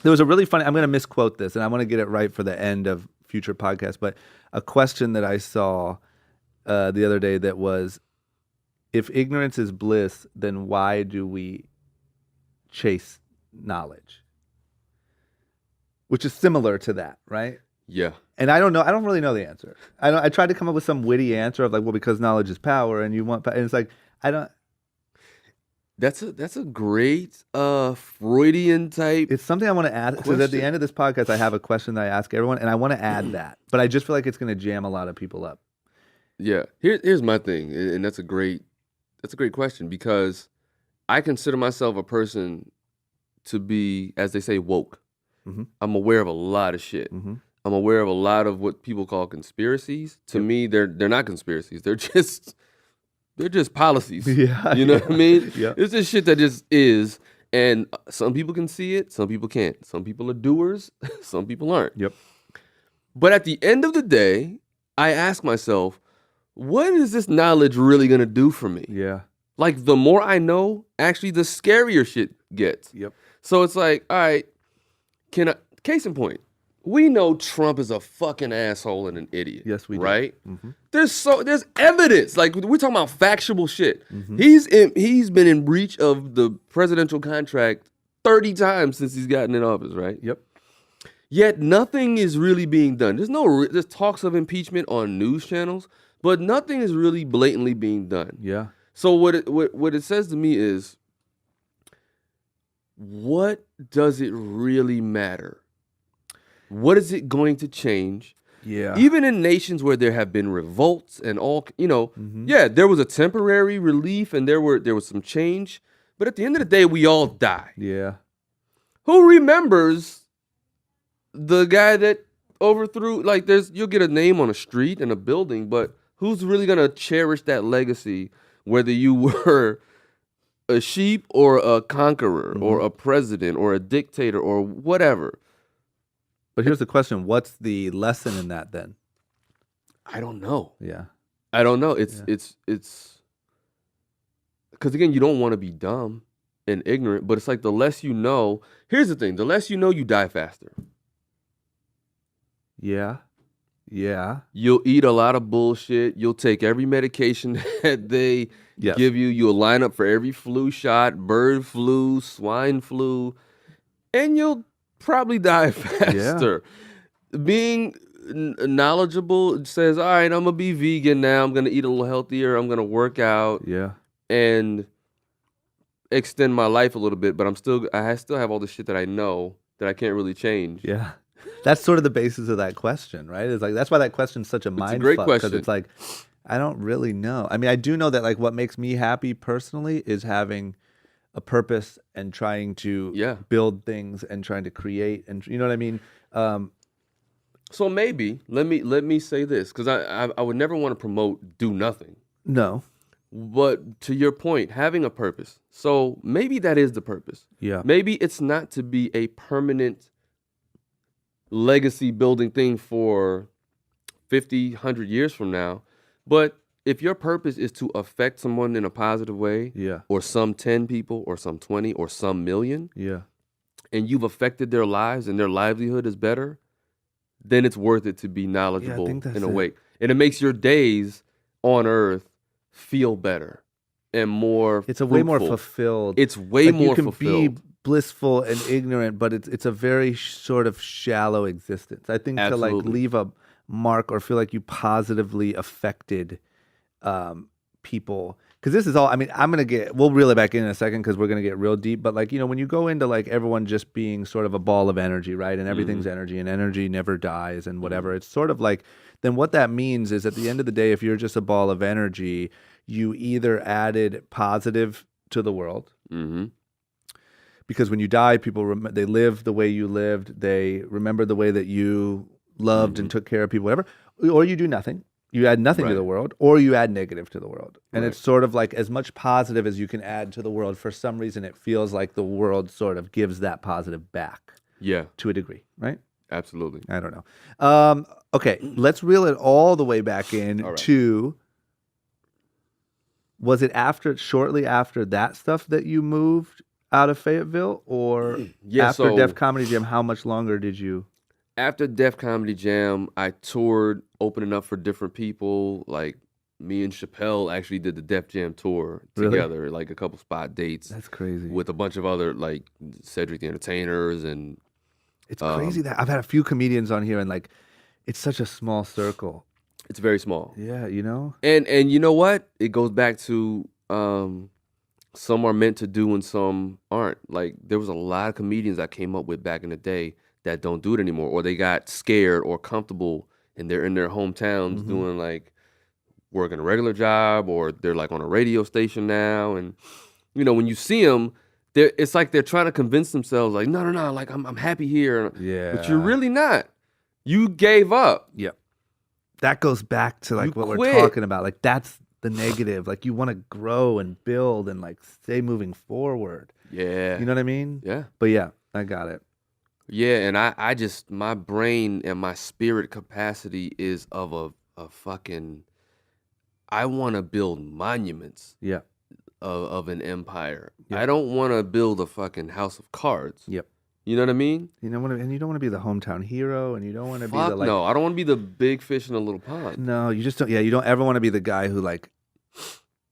There was a really funny, I'm going to misquote this, and I want to get it right for the end of future podcasts, but a question that I saw the other day that was, if ignorance is bliss, then why do we chase knowledge? Which is similar to that, right? Yeah. And I don't really know the answer. I tried to come up with some witty answer of like, well, because knowledge is power, and you want, and it's like, I don't. That's a great Freudian type. It's something I want to add because at the end of this podcast, I have a question that I ask everyone, and I want to add that, but I just feel like it's going to jam a lot of people up. Yeah. Here's my thing, and that's a great question because I consider myself a person to be, as they say, woke. Mm-hmm. I'm aware of a lot of shit. Mm-hmm. I'm aware of a lot of what people call conspiracies. To me, they're not conspiracies. They're just policies. Yeah, you know what I mean? Yeah. It's just shit that just is. And some people can see it, some people can't. Some people are doers, some people aren't. Yep. But at the end of the day, I ask myself, what is this knowledge really gonna do for me? Yeah. Like, the more I know, actually, the scarier shit gets. Yep. So it's like, all right, case in point, we know Trump is a fucking asshole and an idiot. Yes, we do. Right? Mm-hmm. There's evidence. Like, we're talking about factual shit. Mm-hmm. He's been in breach of the presidential contract 30 times since he's gotten in office, right? Yep. Yet nothing is really being done. There's talks of impeachment on news channels, but nothing is really blatantly being done. Yeah. So what it says to me is, what does it really matter? What is it going to change? Yeah. Even in nations where there have been revolts and all, Mm-hmm. yeah, there was a temporary relief and there was some change, but at the end of the day, we all die. Yeah. Who remembers the guy that overthrew? Like, you'll get a name on a street and a building, but who's really gonna cherish that legacy? Whether you were a sheep or a conqueror or a president or a dictator or whatever. But here's the question: what's the lesson in that then? I don't know. Yeah. I don't know. It's because, again, you don't want to be dumb and ignorant, but it's like the less you know. Here's the thing: the less you know, you die faster. Yeah. Yeah. You'll eat a lot of bullshit. You'll take every medication that they give you. You'll line up for every flu shot, bird flu, swine flu, and you'll probably die faster. Yeah. Being knowledgeable says, all right, I'm going to be vegan now. I'm going to eat a little healthier. I'm going to work out. Yeah. And extend my life a little bit, but I still have all the shit that I know that I can't really change. Yeah. That's sort of the basis of that question, right? It's like, that's why that question's such a mind great fuck, question. because it's like, I don't really know. I mean, I do know that like what makes me happy personally is having a purpose and trying to build things and trying to create, and you know what I mean? So maybe let me say this, because I would never want to promote do nothing. No. But to your point, having a purpose. So maybe that is the purpose. Yeah. Maybe it's not to be a permanent legacy building thing for 50, 100 years from now. But if your purpose is to affect someone in a positive way, Yeah. or some 10 people, or some 20, or some million, Yeah. and you've affected their lives and their livelihood is better, then it's worth it to be knowledgeable think that's and it. awake. And it makes your days on earth feel better and more It's a way more fruitful. fulfilled. It's way like more you can fulfilled. be blissful and ignorant, but it's a very sort of shallow existence. I think to like Absolutely. leave a mark or feel like you positively affected people, because this is all, I mean, we'll reel it back in a second because we're gonna get real deep, but like, when you go into like everyone just being sort of a ball of energy, right? And everything's energy, and energy never dies and whatever. It's sort of like, then what that means is at the end of the day, if you're just a ball of energy, you either added positive to the world, Mm-hmm. because when you die, people they live the way you lived, they remember the way that you loved and took care of people, whatever, or you do nothing. You add nothing to the Right. world, or you add negative to the world. And Right. it's sort of like as much positive as you can add to the world. For some reason, it feels like the world sort of gives that positive back Yeah, to a degree, right? absolutely. I don't know. Okay, let's reel it all the way back in All right. to, was it shortly after that stuff that you moved out of Fayetteville, or Yeah, after so Def Comedy Jam, how much longer did you? after Def Comedy Jam, I toured opening up for different people. Like me and Chappelle actually did the Def Jam tour Really? together, like a couple spot dates That's crazy. with a bunch of other like Cedric the Entertainers and It's crazy that I've had a few comedians on here, and like, it's such a small circle. it's very small. Yeah, And you know what? It goes back to some are meant to do and some aren't. Like there was a lot of comedians I came up with back in the day that don't do it anymore, or they got scared or comfortable and they're in their hometowns doing like working a regular job, or they're like on a radio station now. And when you see them, it's like they're trying to convince themselves like, no, like I'm happy here. Yeah. But you're really not. You gave up. Yep. That goes back to like You what we're quit. talking about. Like that's the negative. Like you want to grow and build and like stay moving forward. Yeah. You know what I mean? Yeah. But yeah, I got it. Yeah, and I just, my brain and my spirit capacity is of a fucking, I want to build monuments Yeah. of an empire. Yep. I don't want to build a fucking house of cards. Yep. You know what I mean? And you don't want to be the hometown hero, and you don't want to be Fuck the like. no, I don't want to be the big fish in a little pond. No, you just don't. Yeah, you don't ever want to be the guy who like.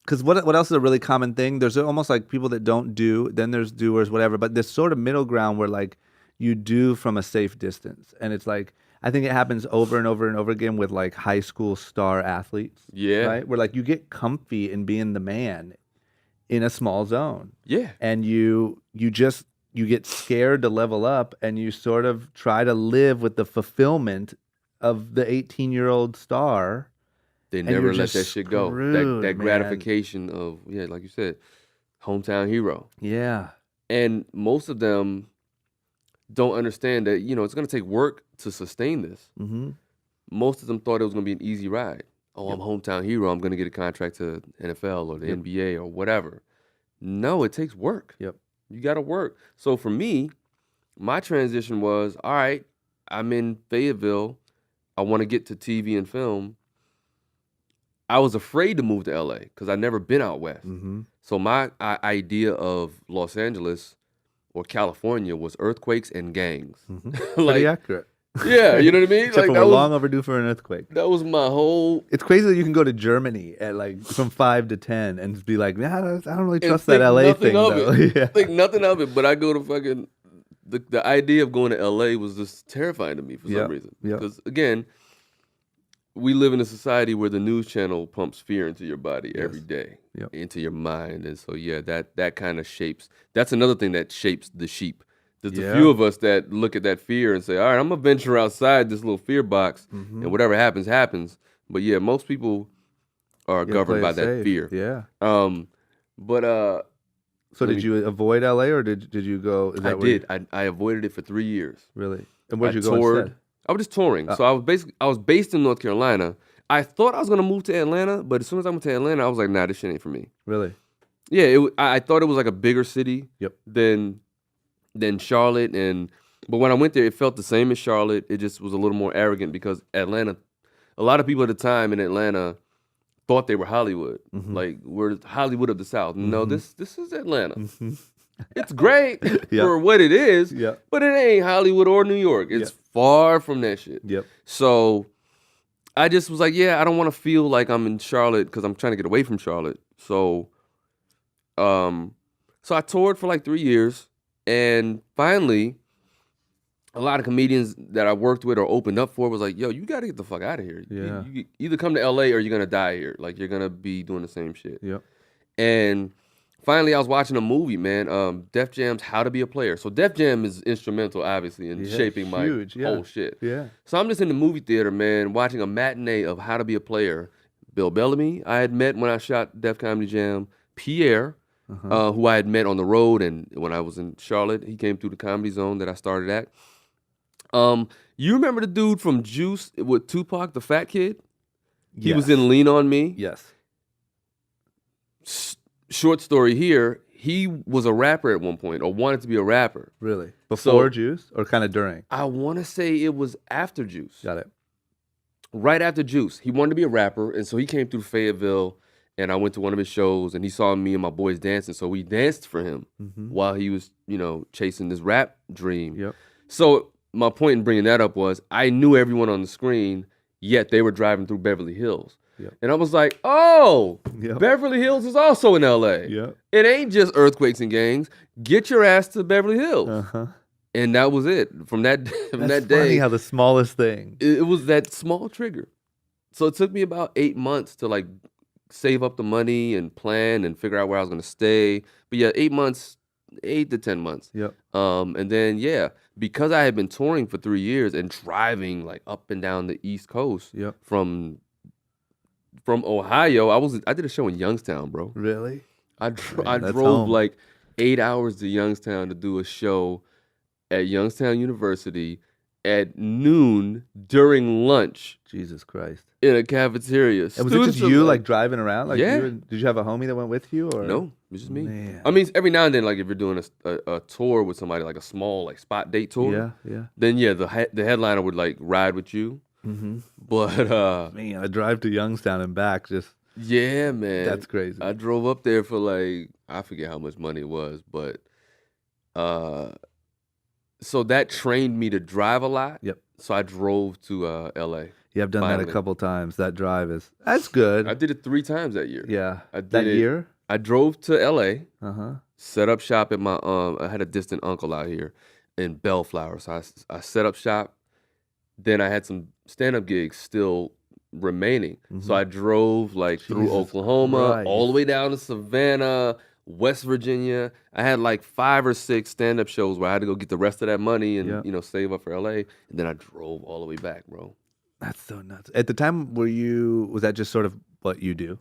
Because what else is a really common thing? There's almost like people that don't do, then there's doers, whatever. But this sort of middle ground where like you do from a safe distance, and it's like I think it happens over and over and over again with like high school star athletes. Yeah. Right. Where like you get comfy in being the man in a small zone, Yeah. and you get scared to level up, and you sort of try to live with the fulfillment of the 18-year-old star. They And never you're let that just shit go. screwed, That man. gratification of, yeah, like you said, hometown hero. Yeah. And most of them don't understand that, it's going to take work to sustain this. Mm-hmm. Most of them thought it was going to be an easy ride. Oh, Yep. I'm hometown hero. I'm going to get a contract to NFL or the Yep. NBA or whatever. No, it takes work. Yep. You got to work. So for me, my transition was, all right, I'm in Fayetteville. I want to get to TV and film. I was afraid to move to LA because I'd never been out west. Mm-hmm. So my idea of Los Angeles or California was earthquakes and gangs. Mm-hmm. Like, Pretty accurate. yeah, you know what I mean? Except for we're long overdue for an earthquake. that was my whole. It's crazy that you can go to Germany at like from 5 to 10 and be like, nah, I don't really and trust that think LA nothing thing of though. it. Yeah. Think nothing of it, but I go to fucking the idea of going to LA was just terrifying to me for Yep, some reason. yep. Because again, we live in a society where the news channel pumps fear into your body every day, Yep. into your mind, and so yeah, that kind of shapes. That's another thing that shapes the sheep. There's a Yeah. few of us that look at that fear and say, all right, I'm gonna venture outside this little fear box, Mhm. and whatever happens, happens. But yeah, most people are You gotta governed play by it that safe. fear. Yeah. But So Let did me- you avoid LA, or did you go? Is I that where you- did. I avoided it for 3 years. really? And where'd I you go toured. instead? I was just touring. So I was based in North Carolina. I thought I was gonna move to Atlanta, but as soon as I went to Atlanta, I was like, nah, this shit ain't for me. Really? Yeah, I thought it was like a bigger city Yep. than Charlotte, but when I went there, it felt the same as Charlotte. It just was a little more arrogant because Atlanta, a lot of people at the time in Atlanta thought they were Hollywood, like we're Hollywood of the South. No, this is Atlanta. It's great for what it is, but it ain't Hollywood or New York. It's far from that shit. Yep. So I just was like, yeah, I don't want to feel like I'm in Charlotte because I'm trying to get away from Charlotte. So I toured for like 3 years, and finally, a lot of comedians that I worked with or opened up for was like, yo, you got to get the fuck out of here. Yeah. You either come to LA or you're going to die here. Like, you're going to be doing the same shit. Yep. And finally, I was watching a movie, man, Def Jam's How to Be a Player. So Def Jam is instrumental, obviously, in shaping my whole shit. Yeah. So I'm just in the movie theater, man, watching a matinee of How to Be a Player. Bill Bellamy, I had met when I shot Def Comedy Jam. Pierre, who I had met on the road, and when I was in Charlotte, he came through the Comedy Zone that I started at. You remember the dude from Juice with Tupac, the fat kid? He was in Lean On Me. Yes. Short story here, he was a rapper at one point, or wanted to be a rapper. Really? Before Juice, or kind of during? I want to say it was after Juice. Got it. Right after Juice. He wanted to be a rapper, and so he came through Fayetteville, and I went to one of his shows, and he saw me and my boys dancing, so we danced for him while he was, chasing this rap dream. Yep. So my point in bringing that up was I knew everyone on the screen, yet they were driving through Beverly Hills. Yep. And I was like, oh, Beverly Hills is also in L.A. Yep. It ain't just earthquakes and gangs. Get your ass to Beverly Hills. Uh-huh. And that was it. From that That's day. funny how the smallest thing. It was that small trigger. So it took me about 8 months to like save up the money and plan and figure out where I was going to stay. But yeah, 8 months, 8 to 10 months. Yep. And then, because I had been touring for 3 years and driving like up and down the East Coast from Ohio, I did a show in Youngstown, bro. Really? I drove like 8 hours to Youngstown to do a show at Youngstown University at noon during lunch. Jesus Christ. In a cafeteria. And was it just you like driving around? Like, yeah. did you have a homie that went with you? Or? No, it was just me. Man. I mean, every now and then, like if you're doing a tour with somebody, like a small like spot date tour, then the headliner would like ride with you. But man, a drive to Youngstown and back, just man, that's crazy. I drove up there for like I forget how much money it was, but so that trained me to drive a lot. Yep. So I drove to LA. Yeah, I've done that a couple times. That drive that's good. I did it 3 times that year. Yeah. I did that year? I drove to LA. Set up shop at my I had a distant uncle out here in Bellflower. So I set up shop. Then I had some stand-up gigs still remaining. So I drove like through Oklahoma, all the way down to Savannah, West Virginia. I had like 5 or 6 stand-up shows where I had to go get the rest of that money and save up for LA. And then I drove all the way back, bro. That's so nuts. At the time, was that just sort of what you do?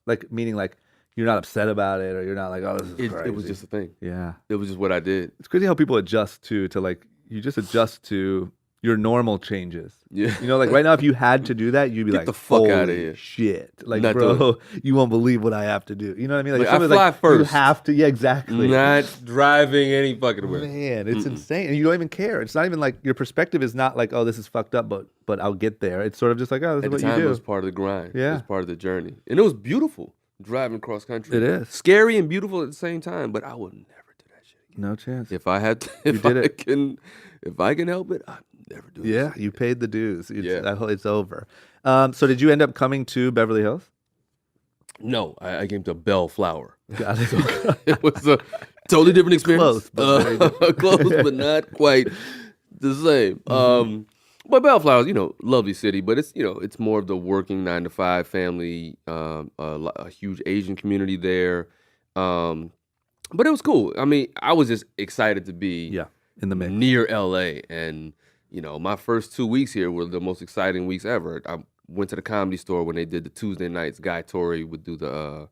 Like, meaning like you're not upset about it, or you're not like, oh, this is crazy. It was just a thing. Yeah. It was just what I did. It's crazy how people adjust to like, you just adjust to your normal changes. Yeah. Like right now, if you had to do that, you'd be Get like, the fuck holy out of here. shit. Like, Not bro, you won't believe what I have to do. You know what I mean? Like, I fly first. You have to. Yeah, exactly. Not driving any fucking way. Man, it's insane. And you don't even care. It's not even like, your perspective is not like, oh, this is fucked up, but I'll get there. It's sort of just like, oh, this is what you do. It was part of the grind. Yeah. It was part of the journey. And it was beautiful driving cross country. It is. Scary and beautiful at the same time, but I would never do that shit again. No chance. If I had to, if I can help it, I'd never do it. Yeah, you paid the dues. It's over. So did you end up coming to Beverly Hills? No, I came to Bellflower. Got it. It was a totally different experience. Close, but very different. Close, but not quite the same. But Bellflower, lovely city, but it's more of the working 9-to-5 family, a huge Asian community there. But it was cool. I mean, I was just excited to be in the mix. Near LA. And, my first 2 weeks here were the most exciting weeks ever. I went to the Comedy Store when they did the Tuesday nights. Guy Torrey would do the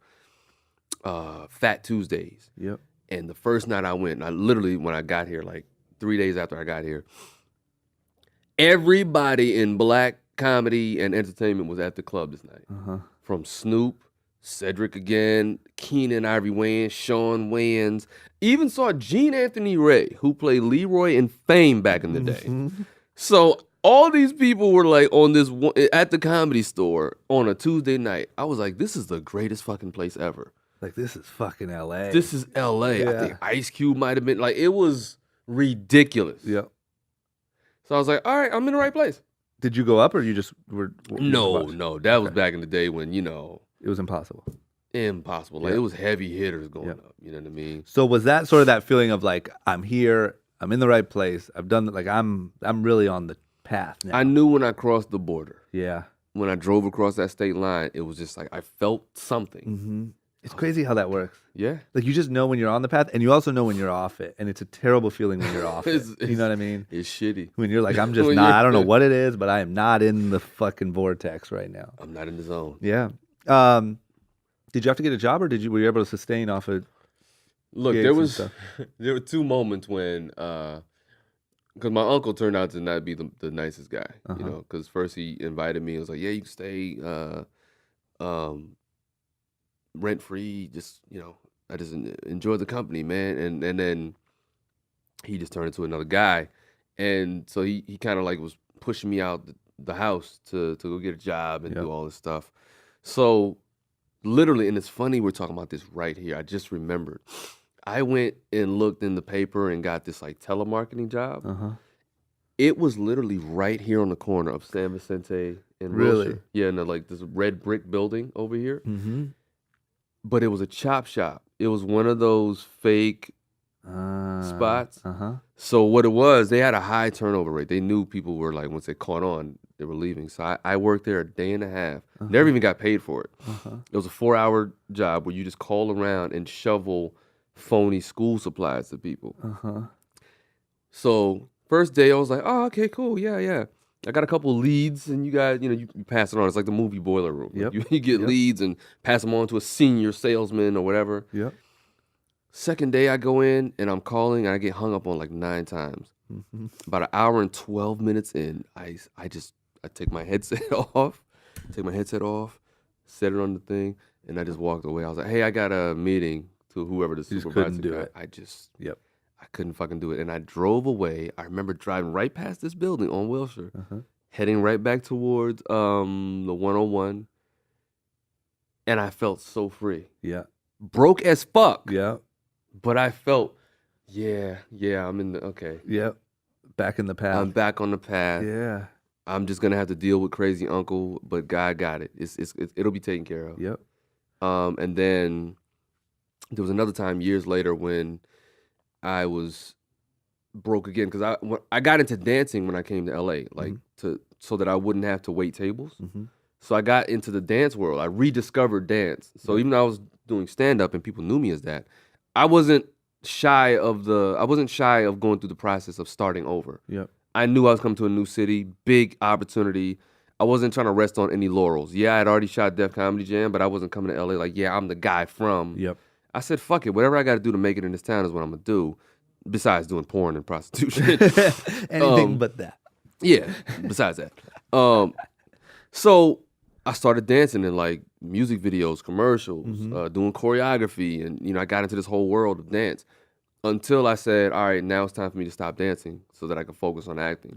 Fat Tuesdays. Yep. And the first night I went, and I literally, when I got here, like 3 days after I got here, everybody in black comedy and entertainment was at the club this night. From Snoop, Cedric again, Keenan Ivory Wayans, Sean Wayans. Even saw Gene Anthony Ray, who played Leroy in Fame back in the day. So all these people were like on this at the Comedy Store on a Tuesday night. I was like, this is the greatest fucking place ever. Like, this is fucking LA. This is LA. Yeah. I think Ice Cube might have been like, it was ridiculous. Yep. So I was like, all right, I'm in the right place. Did you go up or you just were? No. That was back in the day when, it was impossible. Like it was heavy hitters going up. You know what I mean? So was that sort of that feeling of like, I'm here, I'm in the right place, I've done like I'm really on the path now. I knew when I crossed the border. Yeah. When I drove across that state line, it was just like I felt something. It's crazy how that works. Yeah. Like you just know when you're on the path and you also know when you're off it. And it's a terrible feeling when you're off it. You know what I mean? It's shitty. When you're like, I'm just not, I don't know what it is, but I am not in the fucking vortex right now. I'm not in the zone. Yeah. Did you have to get a job or were you able to sustain off of Look, there were 2 moments when, because my uncle turned out to not be the nicest guy, because first he invited me and was like, yeah, you can stay rent free, just, I just enjoy the company, man. And then he just turned into another guy. And so he kind of like was pushing me out the house to go get a job and do all this stuff. So literally, and it's funny we're talking about this right here. I just remembered. I went and looked in the paper and got this like telemarketing job. It was literally right here on the corner of San Vicente and Wilshire. Yeah, and like this red brick building over here. But it was a chop shop. It was one of those fake spots. So what it was, they had a high turnover rate. They knew people were like, once they caught on, they were leaving. So I worked there a day and a half. Never even got paid for it. It was a 4-hour job where you just call around and shovel phony school supplies to people. So first day I was like, oh, okay, cool, yeah. I got a couple leads, and you guys, you pass it on. It's like the movie Boiler Room. You get leads and pass them on to a senior salesman or whatever. Second day I go in and I'm calling and I get hung up on like 9 times. About an hour and 12 minutes in, I take my headset off, set it on the thing, and I just walked away. I was like, hey, I got a meeting to whoever the supervisor couldn't do got. it. I couldn't fucking do it. And I drove away. I remember driving right past this building on Wilshire, heading right back towards the 101. And I felt so free. Broke as fuck. But I felt, I'm in the, back in the path. I'm back on the path. I'm just going to have to deal with crazy uncle, but God got it. It'll be taken care of. And then there was another time years later when I was broke again because I got into dancing when I came to LA, like so that I wouldn't have to wait tables. So I got into the dance world. I rediscovered dance. So even though I was doing stand up and people knew me as that, I wasn't shy of going through the process of starting over. I knew I was coming to a new city, big opportunity. I wasn't trying to rest on any laurels. Yeah, I'd already shot Def Comedy Jam, but I wasn't coming to LA like, yeah, I'm the guy from. I said, fuck it. Whatever I got to do to make it in this town is what I'm going to do, besides doing porn and prostitution. Anything but that. Yeah, besides that. So I started dancing in like music videos, commercials, doing choreography. And, I got into this whole world of dance until I said, all right, now it's time for me to stop dancing so that I can focus on acting.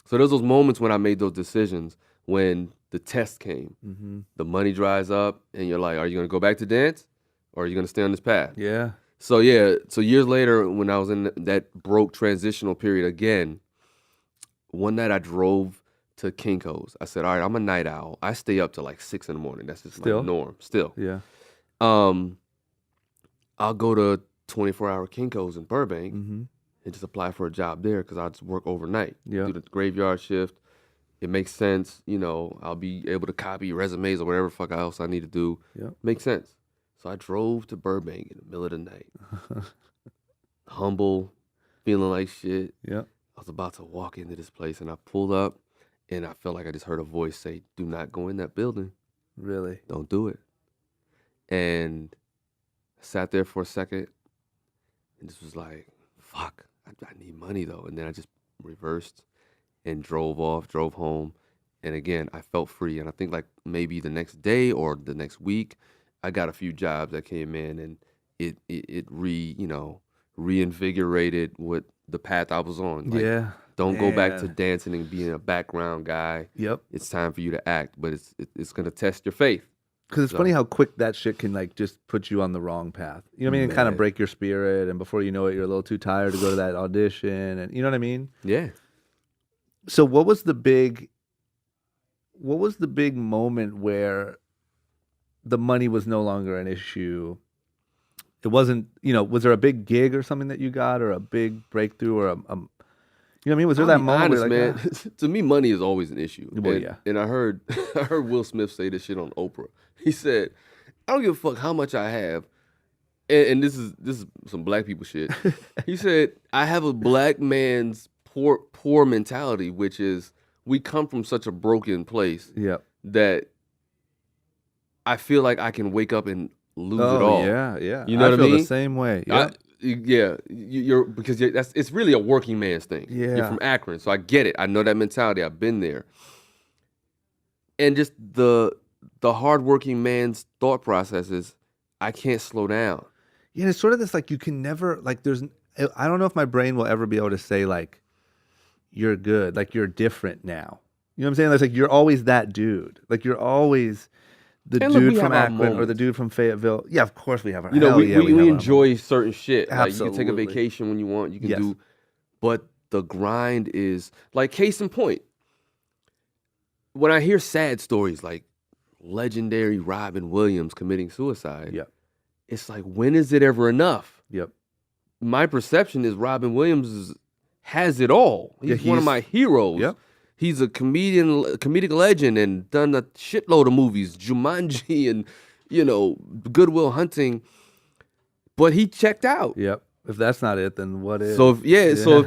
So there's those moments when I made those decisions when the test came. The money dries up and you're like, are you going to go back to dance? Or are you going to stay on this path? So years later, when I was in that broke transitional period again, one night I drove to Kinko's. I said, all right, I'm a night owl. I stay up till like 6 in the morning. That's just my norm. Still. I'll go to 24-hour Kinko's in Burbank and just apply for a job there because I'll just work overnight. Do the graveyard shift. It makes sense. I'll be able to copy resumes or whatever the fuck else I need to do. Makes sense. So I drove to Burbank in the middle of the night. Humble, feeling like shit. I was about to walk into this place and I pulled up and I felt like I just heard a voice say, do not go in that building. Really? Don't do it. And I sat there for a second and just was like, fuck, I need money though. And then I just reversed and drove home. And again, I felt free. And I think like maybe the next day or the next week, I got a few jobs that came in, and it reinvigorated what the path I was on. Like, Yeah. don't go back to Man. dancing and being a background guy. Yep. It's time for you to act, but it's gonna test your faith. Because it's So, funny how quick that shit can like just put you on the wrong path. You know what I mean? And kind of man. break your spirit, and before you know it, you're a little too tired to go to that audition, and you know what I mean? Yeah. So what was the big moment where the money was no longer an issue? It wasn't, was there a big gig or something that you got, or a big breakthrough, or you know what I mean? Was there I'll that be moment honest, where you're like, man. To me, money is always an issue. Well, and, yeah. and I heard I heard Will Smith say this shit on Oprah. He said, "I don't give a fuck how much I have." And this is some black people shit. He said, "I have a black man's poor mentality, which is we come from such a broken place yeah. that I feel like I can wake up and lose it Oh, all." yeah, yeah. You know I what I feel the mean? same way. I- Yeah. you're because it's really a working man's thing. Yeah. You're from Akron, so I get it. I know that mentality. I've been there, and just the hardworking man's thought process is, I can't slow down. Yeah, it's sort of this like you can never like I don't know if my brain will ever be able to say like you're good, like you're different now. You know what I'm saying? It's like you're always that dude. Like you're always the And look, dude we from have our Akron or the moments. dude from Fayetteville. Yeah, of course we have our You know, hell we yeah, have we our enjoy moments. certain shit. Like you can take a Absolutely. vacation when you want. You can Yes. do, but the grind is like case in point. When I hear sad stories like legendary Robin Williams committing suicide, Yep. it's like, when is it ever enough? Yep. My perception is Robin Williams has it all. He's one of he's- my heroes. Yep. He's a comedic legend, and done a shitload of movies, Jumanji and Goodwill Hunting. But he checked out. Yep. If that's not it, then what is? So if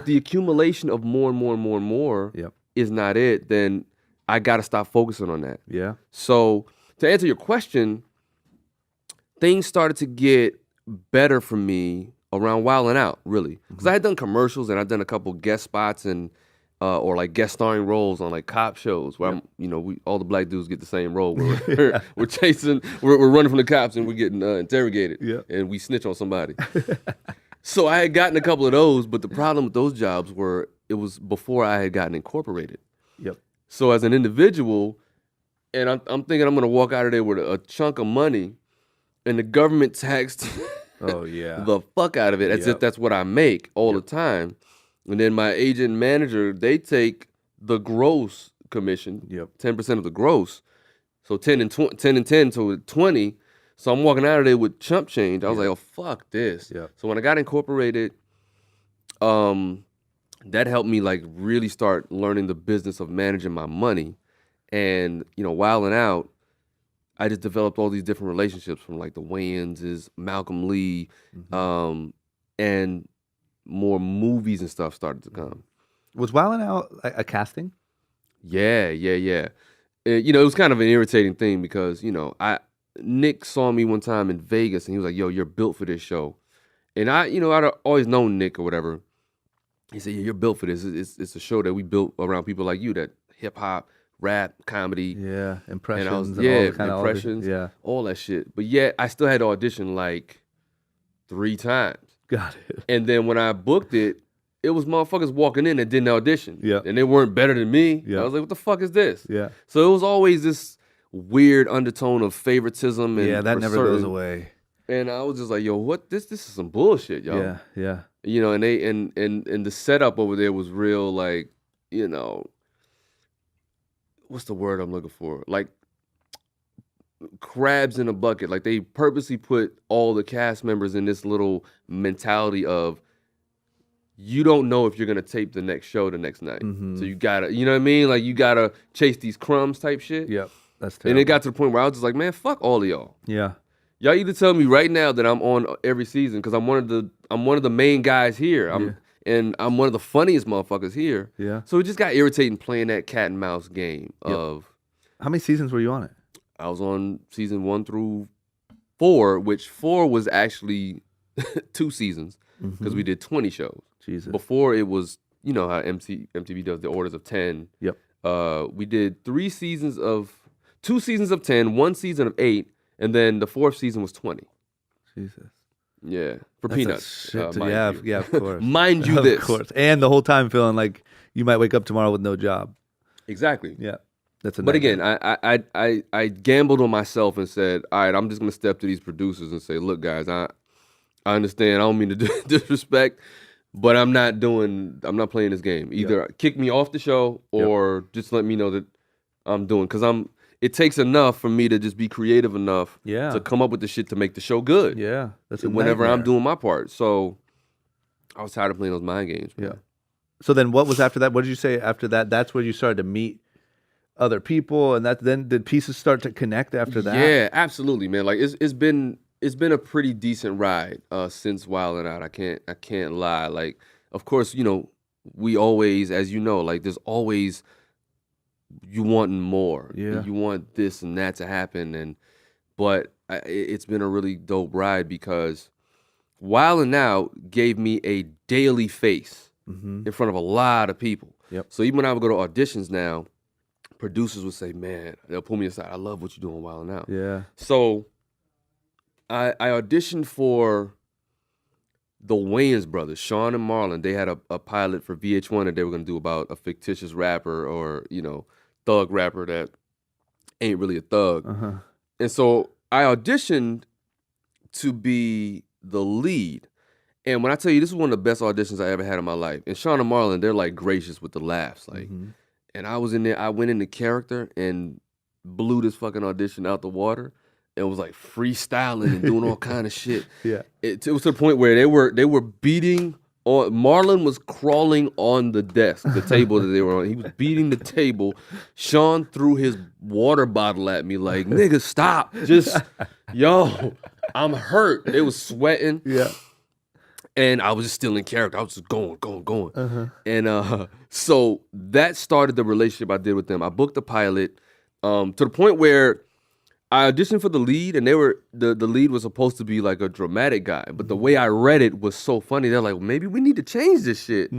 the accumulation of more and more and more and more Yep. is not it, then I got to stop focusing on that. Yeah. So to answer your question, things started to get better for me around Wildin' Out, really, because I had done commercials and I'd done a couple guest spots and or like guest starring roles on like cop shows where we all the black dudes get the same role. We're we're running from the cops and we're getting interrogated, Yeah. and we snitch on somebody. So I had gotten a couple of those, but the problem with those jobs were it was before I had gotten incorporated. Yep. So as an individual, and I'm thinking I'm gonna walk out of there with a chunk of money, and the government taxed Oh yeah. the fuck out of it as Yep. if that's what I make all the time. And then my agent and manager, they take the gross commission, Yep. 10% of the gross. So 10 and 10 to 20. So I'm walking out of there with chump change. I was like, oh, fuck this. Yep. So when I got incorporated, that helped me like really start learning the business of managing my money. And, Wildin' Out, I just developed all these different relationships from like the Wayans, Malcolm Lee, and more movies and stuff started to come. Was Wildin' Out a casting? Yeah. It was kind of an irritating thing because, Nick saw me one time in Vegas and he was like, yo, you're built for this show. And I'd always known Nick or whatever. He said, yeah, you're built for this. It's a show that we built around people like you, that hip hop, rap, comedy. Yeah, impressions. And I was, and all the kind of impressions, yeah, all that shit. But yet I still had to audition like 3 times. got it. And then when I booked it, it was motherfuckers walking in that didn't audition. Yeah. And they weren't better than me. Yeah. I was like, what the fuck is this? Yeah, So it was always this weird undertone of favoritism. And yeah, that for never goes certain- away. And I was just like, yo, what? This is some bullshit, yo. Yeah, yeah, And they and the setup over there was real, like, what's the word I'm looking for? Like crabs in a bucket. Like they purposely put all the cast members in this little mentality of, you don't know if you're gonna tape the next show the next night. Mhm. So you gotta, you know what I mean? Like you gotta chase these crumbs type shit. yep. That's terrible. And it got to the point where I was just like, man, fuck all of y'all. yeah, Y'all either tell me right now that I'm on every season because I'm one of the main guys here. And I'm one of the funniest motherfuckers here. yeah. So it just got irritating playing that cat and mouse game of How many seasons were you on it? I was on season 1 through 4, which 4 was actually 2 seasons because we did 20 shows. Jesus. Before it was, how MTV does the orders of 10. Yep. We did 2 seasons of 10, 1 season of 8, and then the 4th season was 20. Jesus. Yeah, for That's a peanuts. shit. Mind Yeah, you. yeah, of course. Mind you Of this. course. And the whole time feeling like you might wake up tomorrow with no job. Exactly. Yeah. That's a But nightmare. again, I gambled on myself and said, all right, I'm just gonna step to these producers and say, look, guys, I understand. I don't mean to disrespect, but I'm not playing this game. Either kick me off the show or just let me know that I'm doing, because it takes enough for me to just be creative enough to come up with the shit to make the show good. Yeah. That's a whenever I'm nightmare. doing my part. So I was tired of playing those mind games. Man. Yeah. So then what was after that? What did you say after that? That's where you started to meet other people, and then did pieces start to connect after that? Yeah, absolutely, man. Like it's been a pretty decent ride since Wildin' Out. I can't lie. Like, of course, we always, as you know, like there's always you wanting more. Yeah. You want this and that to happen, but it's been a really dope ride because Wildin' Out gave me a daily face in front of a lot of people. Yep. So even when I would go to auditions now, producers would say, man, they'll pull me aside. I love what you're doing Wildin' Out. Yeah. So I auditioned for the Wayans brothers, Sean and Marlon. They had a pilot for VH1 that they were going to do about a fictitious rapper or, thug rapper that ain't really a thug. Uh-huh. And so I auditioned to be the lead. And when I tell you, this is one of the best auditions I ever had in my life. And Sean and Marlon, they're like gracious with the laughs. Like, and I was in there, I went into character and blew this fucking audition out the water and was like freestyling and doing all kind of shit. Yeah. It was to the point where they were beating on, Marlon was crawling on the desk, the table that they were on. He was beating the table. Sean threw his water bottle at me like, nigga, stop. Just, yo, I'm hurt. They was sweating. Yeah. And I was just still in character. I was just going. Uh-huh. And so that started the relationship I did with them. I booked the pilot to the point where I auditioned for the lead, and the lead was supposed to be like a dramatic guy. But the way I read it was so funny. They're like, well, maybe we need to change this shit.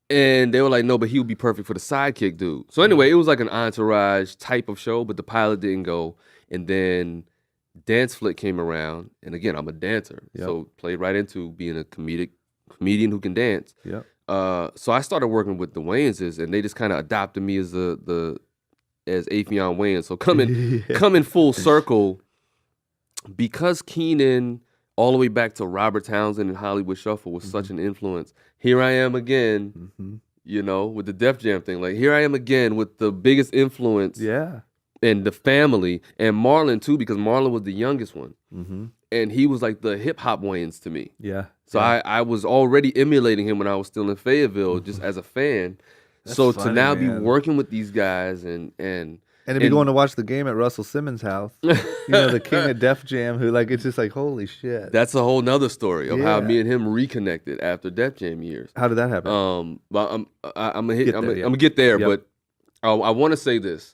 And they were like, no, but he would be perfect for the sidekick dude. So anyway, it was like an Entourage type of show, but the pilot didn't go. And then Dance Flick came around, and again, I'm a dancer, so played right into being a comedian who can dance. Yep. So I started working with the Wayanses, and they just kind of adopted me as as Affion Wayans. So coming full circle, because Keenan all the way back to Robert Townsend and Hollywood Shuffle was such an influence. Here I am again, with the Def Jam thing. Like, here I am again with the biggest influence. Yeah. And the family, and Marlon too, because Marlon was the youngest one. And he was like the hip hop Wayans to me. Yeah. So I was already emulating him when I was still in Fayetteville, just as a fan. So funny, to now man. be working with these guys and to be going to watch the game at Russell Simmons' house, the king of Def Jam, who it's just like, holy shit. That's a whole nother story of how Yeah. me and him reconnected after Def Jam years. How did that happen? But I'm gonna Get there, yeah. but I want to say this.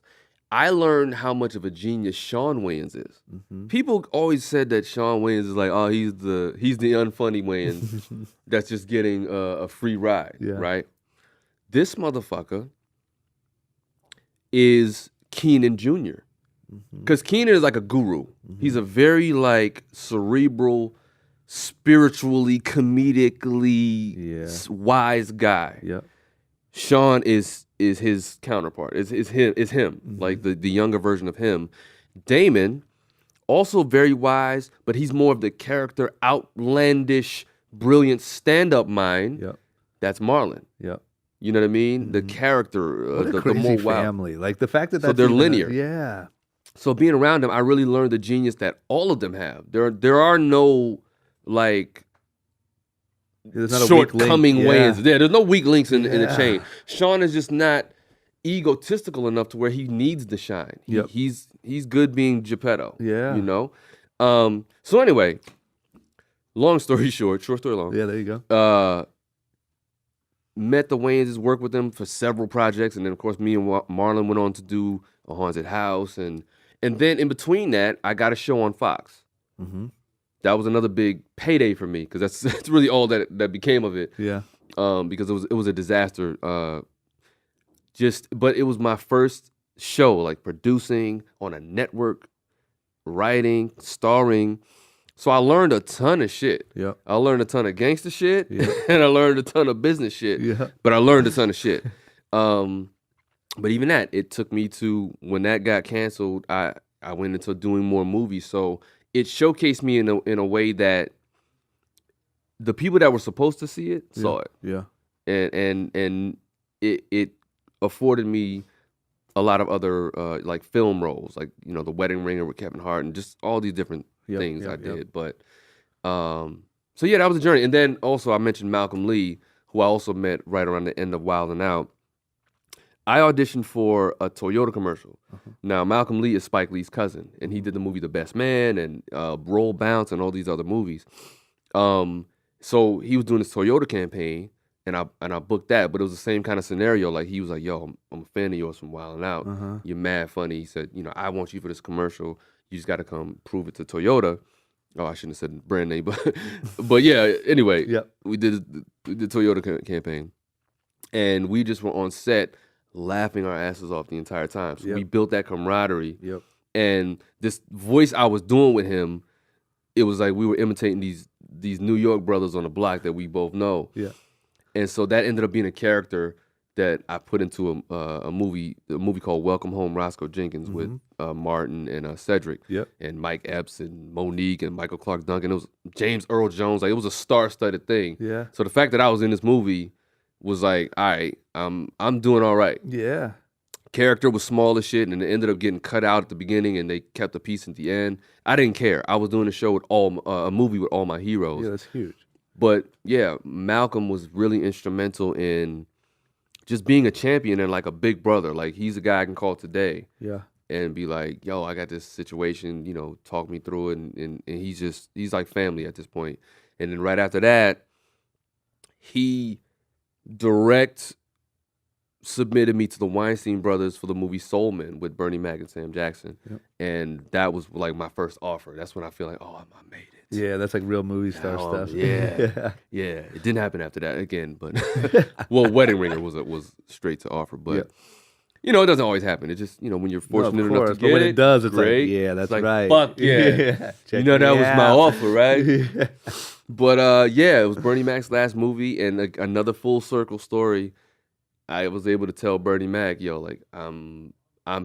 I learned how much of a genius Sean Wayans is. People always said that Sean Wayans is like, oh, he's the unfunny Wayans that's just getting a free ride, right? This motherfucker is Keenan Jr. Because Keenan is like a guru. He's a very like cerebral, spiritually, comedically wise guy. Yep. Sean is his counterpart. Is him. Like the younger version of him. Damon, also very wise, but he's more of the character, outlandish, brilliant stand-up mind. Yep. That's Marlon. Yep. You know what I mean? The character, What a the crazy more wild. family. Like the fact that So that's they're even linear. Yeah. So being around them, I really learned the genius that all of them have. There are no like There's not a weak link. shortcoming Yeah. Wayans. There's no weak links in the Yeah. chain. Sean is just not egotistical enough to where he needs to shine. Yep. He's good being Geppetto. Yeah. So anyway, long story short story long. Yeah, there you go. Met the Wayanses, worked with them for several projects, and then of course me and Marlon went on to do A Haunted House, and then in between that, I got a show on Fox. That was another big payday for me because that's really all that became of it. Yeah. Because it was a disaster. but it was my first show, like producing on a network, writing, starring. So I learned a ton of shit. Yep. I learned a ton of gangster shit, Yeah. and I learned a ton of business shit. Yeah. But I learned a ton of shit. But even that, it took me to, when that got canceled, I went into doing more movies. So it showcased me in a way that the people that were supposed to see it saw it. Yeah. And it afforded me a lot of other like film roles, like, you know, The Wedding Ringer with Kevin Hart, and just all these different things I did. But so yeah, that was a journey. And then also I mentioned Malcolm Lee, who I also met right around the end of Wild 'N Out. I auditioned for a Toyota commercial. Now, Malcolm Lee is Spike Lee's cousin, and he did the movie The Best Man and Roll Bounce and all these other movies. So he was doing this Toyota campaign, and I booked that, but it was the same kind of scenario. Like, he was like, yo, I'm a fan of yours from Wild 'N Out. You're mad funny. He said, you know, I want you for this commercial. You just got to come prove it to Toyota. Oh, I shouldn't have said brand name, but yeah, anyway, we did the Toyota campaign, and we just were on set laughing our asses off the entire time. So we built that camaraderie. And this voice I was doing with him, it was like we were imitating these New York brothers on the block that we both know. And so that ended up being a character that I put into a movie called Welcome Home, Roscoe Jenkins, with Martin and Cedric, and Mike Epps and Monique and Michael Clark Duncan. It was James Earl Jones. Like, it was a star-studded thing. So the fact that I was in this movie was like, all right, I'm doing all right. Character was small as shit, and it ended up getting cut out at the beginning, and they kept the piece at the end. I didn't care. I was doing a show with a movie with all my heroes. That's huge. But yeah, Malcolm was really instrumental in just being a champion and like a big brother. Like, he's a guy I can call today. And be like, yo, I got this situation, you know, talk me through it. And he's like family at this point. And then right after that, he submitted me to the Weinstein brothers for the movie Soul Man with Bernie Mac and Sam Jackson. And that was like my first offer. That's when I feel like, oh, I made it. Yeah, that's like real movie star stuff. Yeah. It didn't happen after that again, but well, Wedding Ringer was straight to offer, but you know, it doesn't always happen. It's just, you know, when you're fortunate enough to get but when it, it does, it's great. like, yeah, that's like, right. Fuck yeah. You know, that was my offer, right? But yeah, it was Bernie Mac's last movie, and another full circle story. I was able to tell Bernie Mac, yo, like, I'm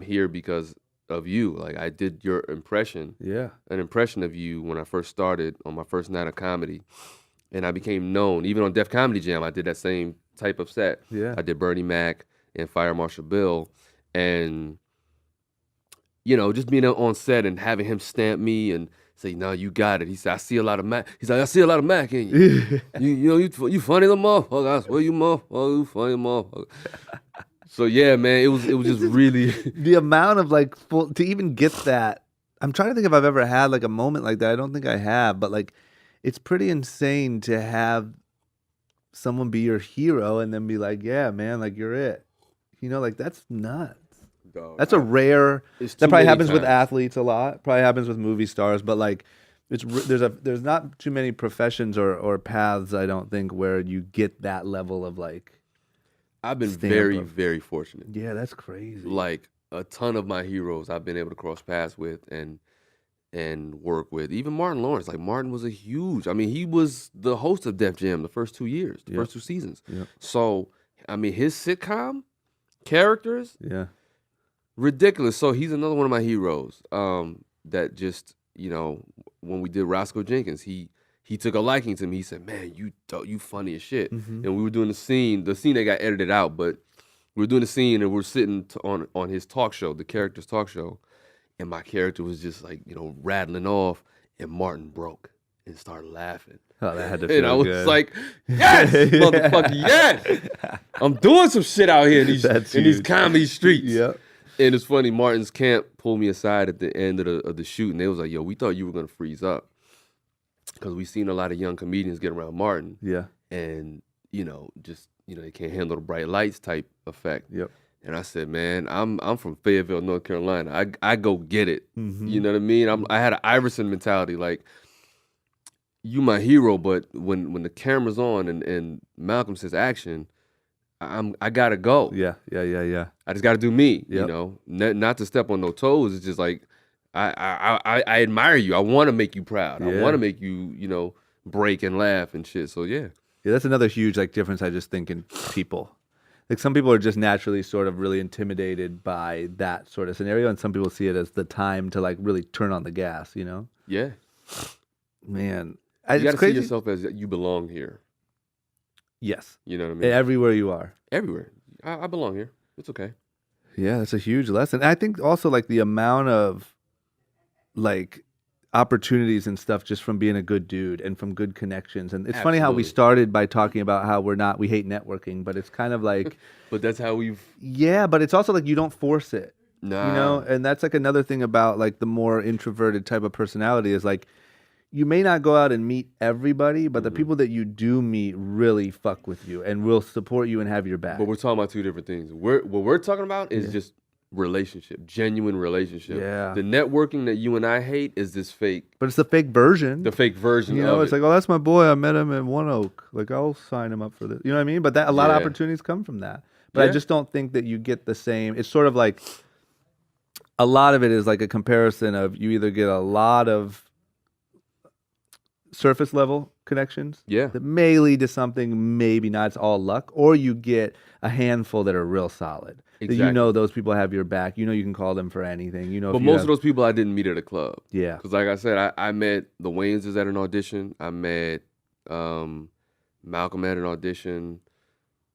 here because of you. Like, I did your impression, an impression of you when I first started on my first night of comedy, and I became known. Even on Def Comedy Jam, I did that same type of set. I did Bernie Mac and Fire Marshal Bill, and you know, just being on set and having him stamp me and say, "No, you got it." He said, "I see a lot of Mac." He's like, "I see a lot of Mac in you. you know, you funny little motherfucker. I swear you motherfucker, you funny motherfucker." So yeah, man, it was just really the amount of like to even get that. I'm trying to think if I've ever had like a moment like that. I don't think I have, but like, it's pretty insane to have someone be your hero and then be like, "Yeah, man, like, you're it." You know, like, that's nuts. Dog, that's a rare. That probably happens with athletes a lot. Probably happens with movie stars, but like, there's not too many professions or paths, I don't think, where you get that level of like. I've been very fortunate. Yeah, that's crazy. Like, a ton of my heroes I've been able to cross paths with and work with. Even Martin Lawerence. Like, Martin was I mean, he was the host of Def Jam the first 2 years, the first 2 seasons. So, I mean, his sitcom characters, ridiculous. So he's another one of my heroes. That just, you know, when we did Roscoe Jenkins, he took a liking to me. He said, "Man, you funny as shit." And we were doing the scene that got edited out, but we were doing the scene and we're sitting on his talk show, the character's talk show, and my character was just like, you know, rattling off, and Martin broke and started laughing. Oh, that had to feel and I was good. like, yes, motherfucker, yes. I'm doing some shit out here in these comedy streets. And it's funny, Martin's camp pulled me aside at the end of the shoot, and they was like, "Yo, we thought you were gonna freeze up because we seen a lot of young comedians get around Martin, and you know, just, you know, they can't handle the bright lights type effect." And I said, "Man, I'm from Fayetteville, North Carolina. I go get it. You know what I mean? I had an Iverson mentality, like, you my hero, but when the camera's on and Malcolm says action, I gotta go. Yeah. I just gotta do me. You Yep. know, not to step on no toes. It's just like I admire you. I want to make you proud. I Yeah. want to make you, break and laugh and shit. So yeah. Yeah, that's another huge like difference I just think in people. Like some people are just naturally sort of really intimidated by that sort of scenario, and some people see it as the time to like really turn on the gas, you know? Yeah. Man, You it's gotta see crazy. yourself as you belong here. Yes, You know what I mean? everywhere you are. Everywhere. I belong here. It's okay. Yeah, that's a huge lesson. And I think also like the amount of like opportunities and stuff just from being a good dude and from good connections. And it's funny how we Absolutely. started by talking about how we hate networking, but it's kind of like, But that's how we've yeah, but it's also like you don't force it. nah. You know, and that's like another thing about like the more introverted type of personality is like you may not go out and meet everybody, but the Mm-hmm. people that you do meet really fuck with you and will support you and have your back. But we're talking about two different things. What we're talking about is just relationship, genuine relationship. Yeah. The networking that you and I hate is this fake, But it's the fake version. the fake version You know, of it's it. like, oh, that's my boy. I met him at One Oak. Like, I'll sign him up for this. You know what I mean? But that a lot of Yeah. opportunities come from that. But I Yeah. just don't think that you get the same. It's sort of like a lot of it is like a comparison of you either get a lot of surface level connections Yeah. that may lead to something, maybe not. It's all luck, or you get a handful that are real solid. That you Exactly. know those people have your back. You know you can call them for anything. You know, But if you most have, of those people I didn't meet at a club. yeah, Because like I said, I met the Wayneses at an audition. I met Malcolm at an audition.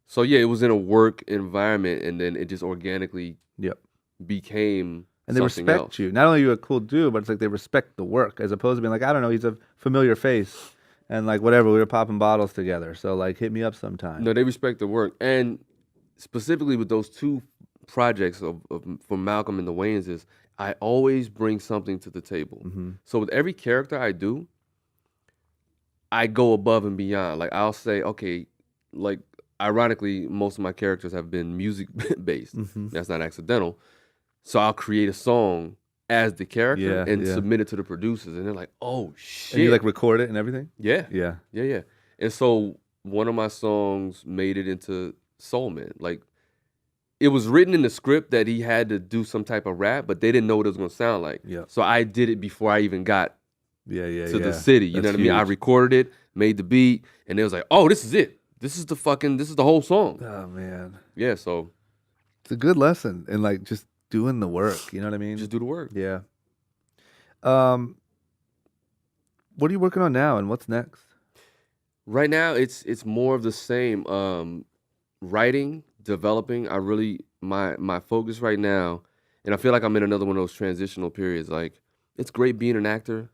So yeah, it was in a work environment, and then it just organically yep. became And they something respect else. you. Not only are you a cool dude, but it's like they respect the work as opposed to being like, I don't know, he's a familiar face. And like, whatever, we were popping bottles together. So like, hit me up sometime. No, they respect the work, and specifically with those two projects for Malcolm and the Wayneses, I always bring something to the table. Mm-hmm. So with every character I do, I go above and beyond. Like I'll say, okay, like ironically, most of my characters have been music based. Mm-hmm. That's not accidental. So I'll create a song as the character Yeah, and yeah. submit it to the producers, and they're like, "Oh shit!" And you like record it and everything? yeah, Yeah. yeah. And so one of my songs made it into Soul Man. Like it was written in the script that he had to do some type of rap, but they didn't know what it was gonna sound like. Yeah. So I did it before I even got Yeah. to the city. You know That's what I mean? I huge. recorded it, made the beat, and it was like, "Oh, this is it. This is the whole song." Oh man. Yeah. So It's a good lesson in like just doing the work. You know what I mean? just do the work. Yeah. What are you working on now and what's next? Right now, it's more of the same. Writing, developing. I really my focus right now, and I feel like I'm in another one of those transitional periods. Like it's great being an actor,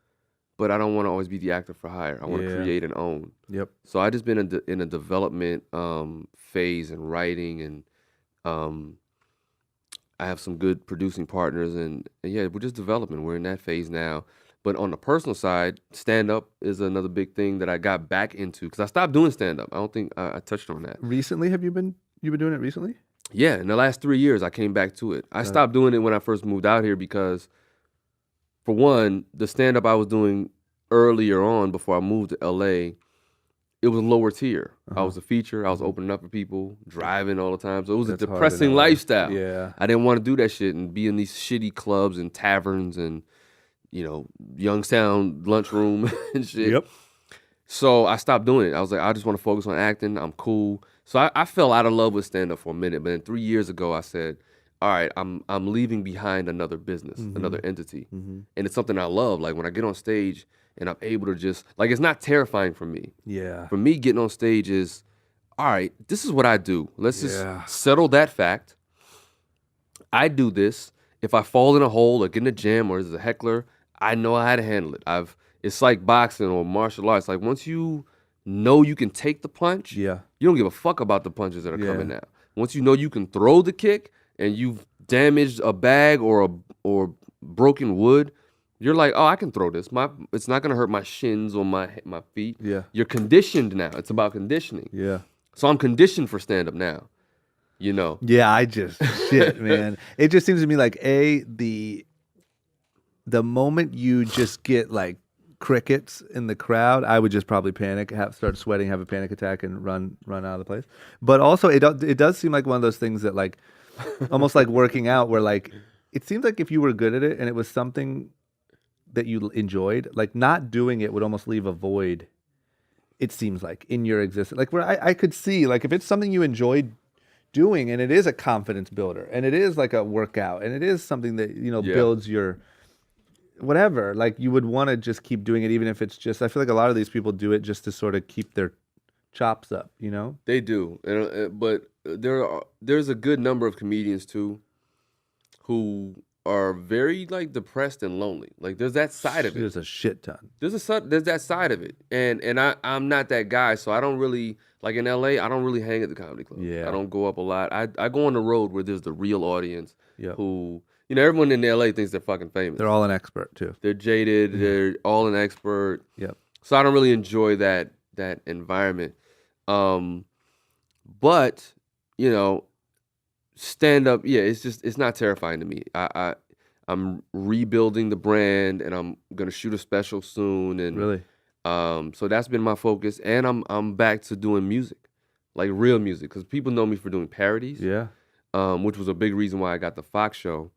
but I don't want to always be the actor for hire. I want to Yeah. create and own. Yep. So I just been in a development phase and writing, and I have some good producing partners, and yeah, we're just developing. We're in that phase now. But on the personal side, stand up is another big thing that I got back into because I stopped doing stand up. I don't think I touched on that. Recently, you've been doing it recently? Yeah, in the last 3 years, I came back to it. I stopped doing it when I first moved out here because, for one, the stand up I was doing earlier on before I moved to LA, it was lower tier. I was a feature. I was opening up for people, driving all the time. So it was That's a hard depressing enough. lifestyle. Yeah. I didn't want to do that shit and be in these shitty clubs and taverns and, Youngstown lunchroom and shit. Yep. So I stopped doing it. I was like, I just want to focus on acting. I'm cool. So I fell out of love with stand-up for a minute. But then 3 years ago, I said, all right, I'm leaving behind another business, another entity. Mm-hmm. And it's something I love. Like when I get on stage and I'm able to just, like it's not terrifying for me. Yeah. For me, getting on stage is, all right, this is what I do. Let's just Yeah. settle that fact. I do this. If I fall in a hole or get in a jam or there's a heckler, I know how to handle it. It's like boxing or martial arts. Like once you know you can take the punch, Yeah. you don't give a fuck about the punches that are coming Yeah. out. Once you know you can throw the kick and you've damaged a bag or broken wood, you're like, oh, I can throw this. It's not gonna hurt my shins or my feet. Yeah. You're conditioned now. It's about conditioning. Yeah. So I'm conditioned for stand up now. Yeah, I just shit, man. It just seems to me like the moment you just get like crickets in the crowd, I would just probably panic, start sweating, have a panic attack, and run out of the place. But also, it does seem like one of those things that like almost like working out, where like it seems like if you were good at it and it was something that you enjoyed, like not doing it would almost leave a void. It seems like in your existence, like where I could see, like if it's something you enjoyed doing and it is a confidence builder and it is like a workout and it is something that, you know, builds your whatever, like you would want to just keep doing it, even if it's just, I feel like a lot of these people do it just to sort of keep their chops up, you know? They do. But there's a good number of comedians too who are very like depressed and lonely. Like there's that side of it. There's a shit ton. There's that side of it. And I'm not that guy, so I don't really, like in LA, I don't really hang at the comedy club. Yeah. I don't go up a lot. I go on the road where there's the real audience who, you know, everyone in LA thinks they're fucking famous. They're all an expert too. They're jaded, they're all an expert. Yep. So I don't really enjoy that environment. But, you know, stand up, it's not terrifying to me. I'm rebuilding the brand and I'm gonna shoot a special soon, and Really? so that's been my focus, and I'm back to doing music, like real music, because people know me for doing parodies, which was a big reason why I got the Fox show.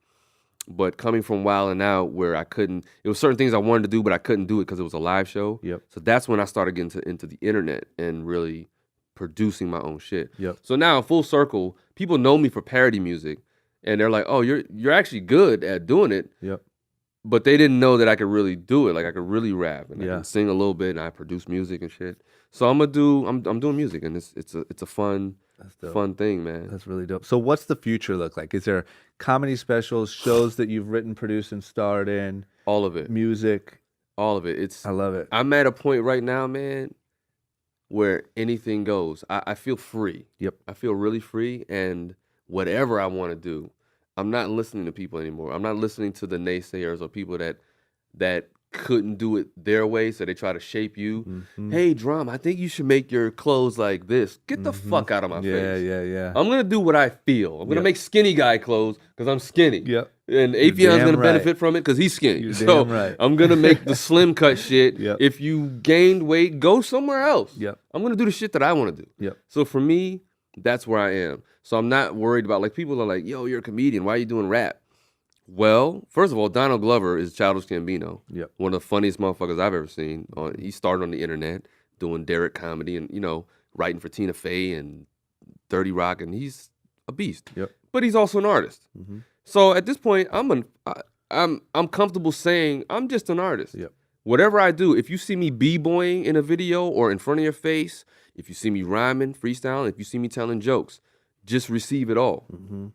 But coming from Wild 'N Out, where it was certain things I wanted to do, but I couldn't do it because it was a live show. Yep. So that's when I started getting into the internet and really producing my own shit. Yep. So now, full circle, people know me for parody music, and they're like, "Oh, you're actually good at doing it." Yep. But they didn't know that I could really do it. Like I could really rap and I Yeah. can sing a little bit, and I produce music and shit. So I'm doing music, and it's a fun thing, man. That's really dope. So what's the future look like? Is there comedy specials, shows that you've written, produced, and starred in? All of it. Music? All of it. I love it. I'm at a point right now, man, where anything goes. I feel free. Yep. I feel really free, and whatever I want to do, I'm not listening to people anymore. I'm not listening to the naysayers or people that couldn't do it their way, so they try to shape you. Mm-hmm. Hey, Drum, I think you should make your clothes like this. Get the fuck out of my face. Yeah. I'm going to do what I feel. I'm going to make skinny guy clothes because I'm skinny. Yep. And Affion's going to benefit from it because he's skinny. You're so damn right. I'm going to make the slim cut shit. Yep. If you gained weight, go somewhere else. Yep. I'm going to do the shit that I want to do. Yep. So for me, that's where I am. So I'm not worried about, like, people are like, yo, you're a comedian. Why are you doing rap? Well, first of all, Donald Glover is Childish Gambino. Yep. One of the funniest motherfuckers I've ever seen. He started on the internet doing Derek comedy and, you know, writing for Tina Fey and 30 Rock, and he's a beast. Yep. But he's also an artist. Mm-hmm. So at this point, I'm comfortable saying I'm just an artist. Yep. Whatever I do, if you see me b-boying in a video or in front of your face, if you see me rhyming, freestyling, if you see me telling jokes, just receive it all. Mm-hmm.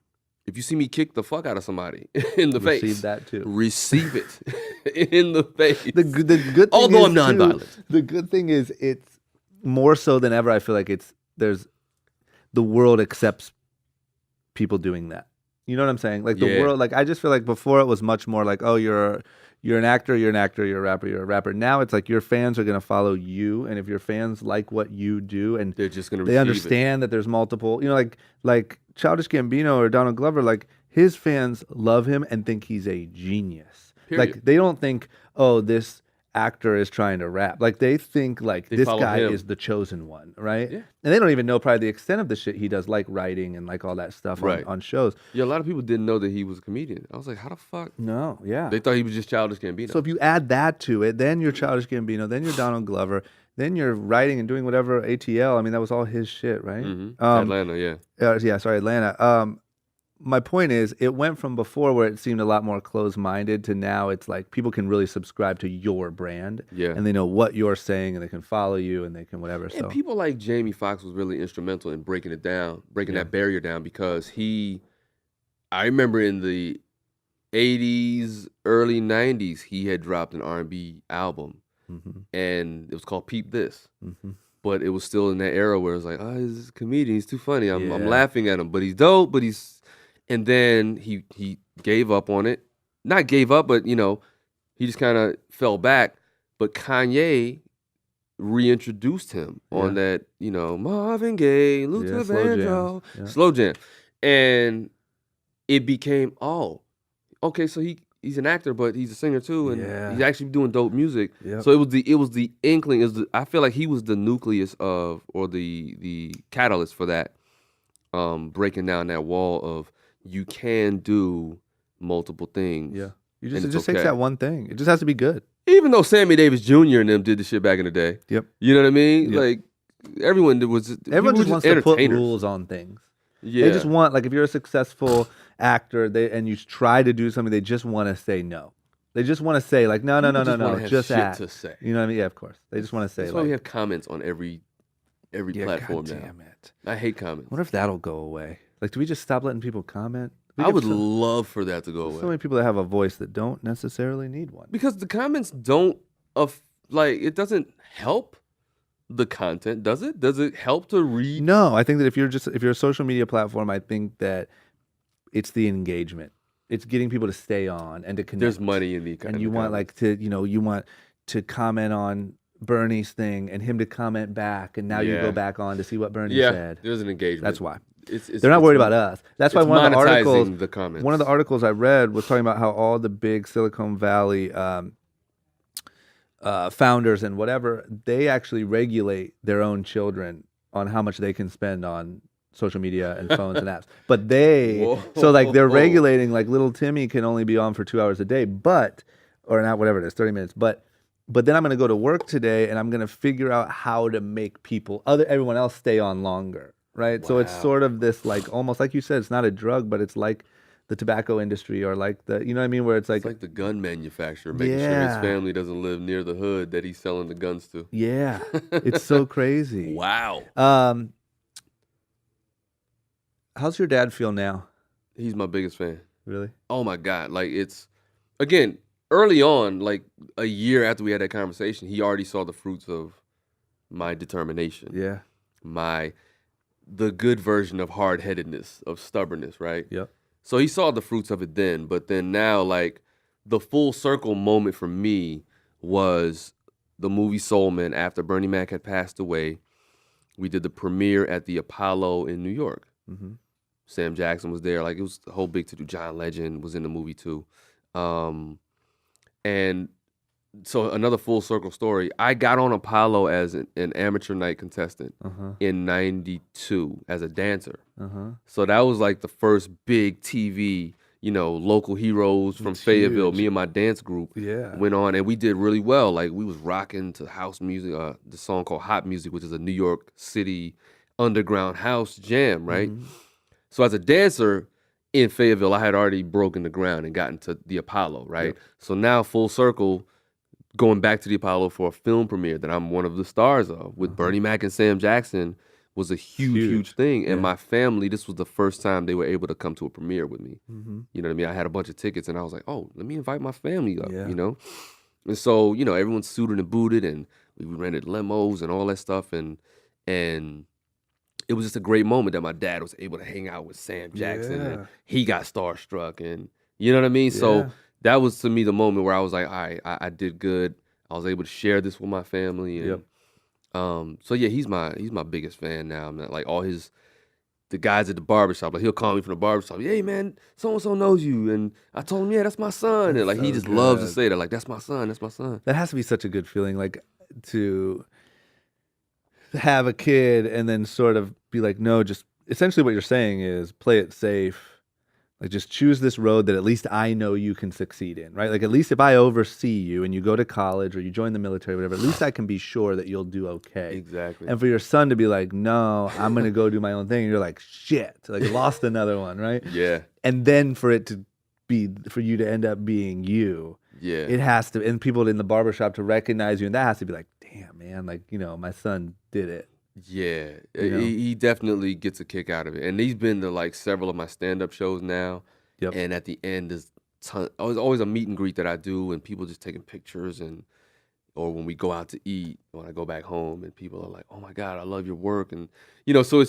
If you see me kick the fuck out of somebody in the face, receive that too. Receive it in the face. The good thing although is, I'm nonviolent. The good thing is it's more so than ever. I feel like the world accepts people doing that. You know what I'm saying? Like the world, like I just feel like before it was much more like, oh, you're an actor, you're a rapper. Now it's like your fans are going to follow you, and if your fans like what you do, and they're just going to they understand that there's multiple, you know, like Childish Gambino or Donald Glover, like his fans love him and think he's a genius. Period. Like they don't think, oh, this actor is trying to rap. Like they think like this guy is the chosen one, right? Yeah. And they don't even know probably the extent of the shit he does, like writing and like all that stuff on shows. Yeah, a lot of people didn't know that he was a comedian. I was like, how the fuck? No, yeah. They thought he was just Childish Gambino. So if you add that to it, then you're Childish Gambino, then you're Donald Glover, then you're writing and doing whatever ATL. I mean, that was all his shit, right? Mm-hmm. Atlanta, yeah. Atlanta. My point is, it went from before where it seemed a lot more closed-minded to now it's like people can really subscribe to your brand, and they know what you're saying, and they can follow you, and they can whatever. And people like Jamie Foxx was really instrumental in breaking it down, that barrier down, because I remember in the 80s, early 90s, he had dropped an R&B album, and it was called Peep This. Mm-hmm. But it was still in that era where it was like, oh, he's a comedian, he's too funny. I'm laughing at him, but he's dope, but he's... And then he gave up on it. Not gave up, but, you know, he just kind of fell back. But Kanye reintroduced him on that, you know, Marvin Gaye, Luther Vandross, Slow Jam. And it became, okay, so he he's an actor, but he's a singer too, and Yeah. he's actually doing dope music. Yep. So it was the inkling. I feel like he was the nucleus of, or the catalyst for that, breaking down that wall of you can do multiple things. Yeah. It and just it's takes okay. that one thing. It just has to be good. Even though Sammy Davis Jr. and them did the shit back in the day. Yep. You know what I mean? Yep. Like everyone Everyone just wants to put rules on things. Yeah. They just want, like, if you're a successful actor and you try to do something, they just want to say no. They just want to say, like, no, People just wanna have just shit act. to say. You know what I mean? Yeah, of course. They just want to say, That's why like, we have comments on every platform God now. damn it. I hate comments. I wonder if that'll go away. Like, do we just stop letting people comment? I would love for that to go away. So many people that have a voice that don't necessarily need one. Because the comments don't, it doesn't help the content, does it? Does it help to read? No, I think that if you're a social media platform, I think that it's the engagement. It's getting people to stay on and to connect. There's money in the and you want you want to comment on Bernie's thing and him to comment back, and now you go back on to see what Bernie said. There's an engagement. That's why. They're not worried about us. That's why one of the articles I read was talking about how all the big Silicon Valley founders and whatever, they actually regulate their own children on how much they can spend on social media and phones and apps. But they're regulating, like, little Timmy can only be on for 2 hours a day, or not, whatever it is, 30 minutes. But then I'm going to go to work today and I'm going to figure out how to make everyone else stay on longer. Right. Wow. So it's sort of this, like, almost like you said, it's not a drug, but it's like the tobacco industry, or like you know what I mean? Where it's like the gun manufacturer making sure his family doesn't live near the hood that he's selling the guns to. Yeah. It's so crazy. Wow. How's your dad feel now? He's my biggest fan. Really? Oh my God. Like, it's, again, early on, like a year after we had that conversation, he already saw the fruits of my determination. Yeah. The good version of hard-headedness, of stubbornness, right? Yep. So he saw the fruits of it then, but then now, like, the full circle moment for me was the movie Soul Man. After Bernie Mac had passed away, we did the premiere at the Apollo in New York. Mm-hmm. Sam Jackson was there. Like, it was the whole big to-do. John Legend was in the movie too. And so another full circle story. I got on Apollo as an amateur night contestant in '92 as a dancer. So that was like the first big TV, local heroes from Fayetteville. Me and my dance group went on, and we did really well. Like, we was rocking to house music, the song called Hot Music, which is a New York City underground house jam, right? So as a dancer in Fayetteville, I had already broken the ground and gotten to the Apollo, right? Yep. So now full circle, going back to the Apollo for a film premiere that I'm one of the stars of with Bernie Mac and Sam Jackson was a huge thing. And my family, this was the first time they were able to come to a premiere with me. You know what I mean? I had a bunch of tickets and I was like, oh, let me invite my family up, And so, everyone's suited and booted and we rented limos and all that stuff. And it was just a great moment that my dad was able to hang out with Sam Jackson and he got starstruck, and you know what I mean? Yeah. So that was, to me, the moment where I was like, all right, I did good. I was able to share this with my family. And so yeah, he's my biggest fan now. Man. Like, the guys at the barbershop, like, he'll call me from the barbershop, hey man, so-and-so knows you. And I told him, yeah, that's my son. And like, he just loves to say that, like, that's my son. That has to be such a good feeling, like, to have a kid and then sort of be like, no, just essentially what you're saying is play it safe. Like, just choose this road that at least I know you can succeed in, right? Like, at least if I oversee you and you go to college or you join the military, whatever, at least I can be sure that you'll do okay. Exactly. And for your son to be like, no, I'm going to go do my own thing. And you're like, shit, like, lost another one, right? Yeah. And then for you to end up being you. Yeah. It has to, and people in the barbershop to recognize you. And that has to be like, damn, man, like, my son did it. Yeah, he definitely gets a kick out of it. And he's been to, like, several of my stand-up shows now. Yep. And at the end, there's always a meet and greet that I do, and people just taking pictures, or when we go out to eat, when I go back home, and people are like, oh my God, I love your work. And, so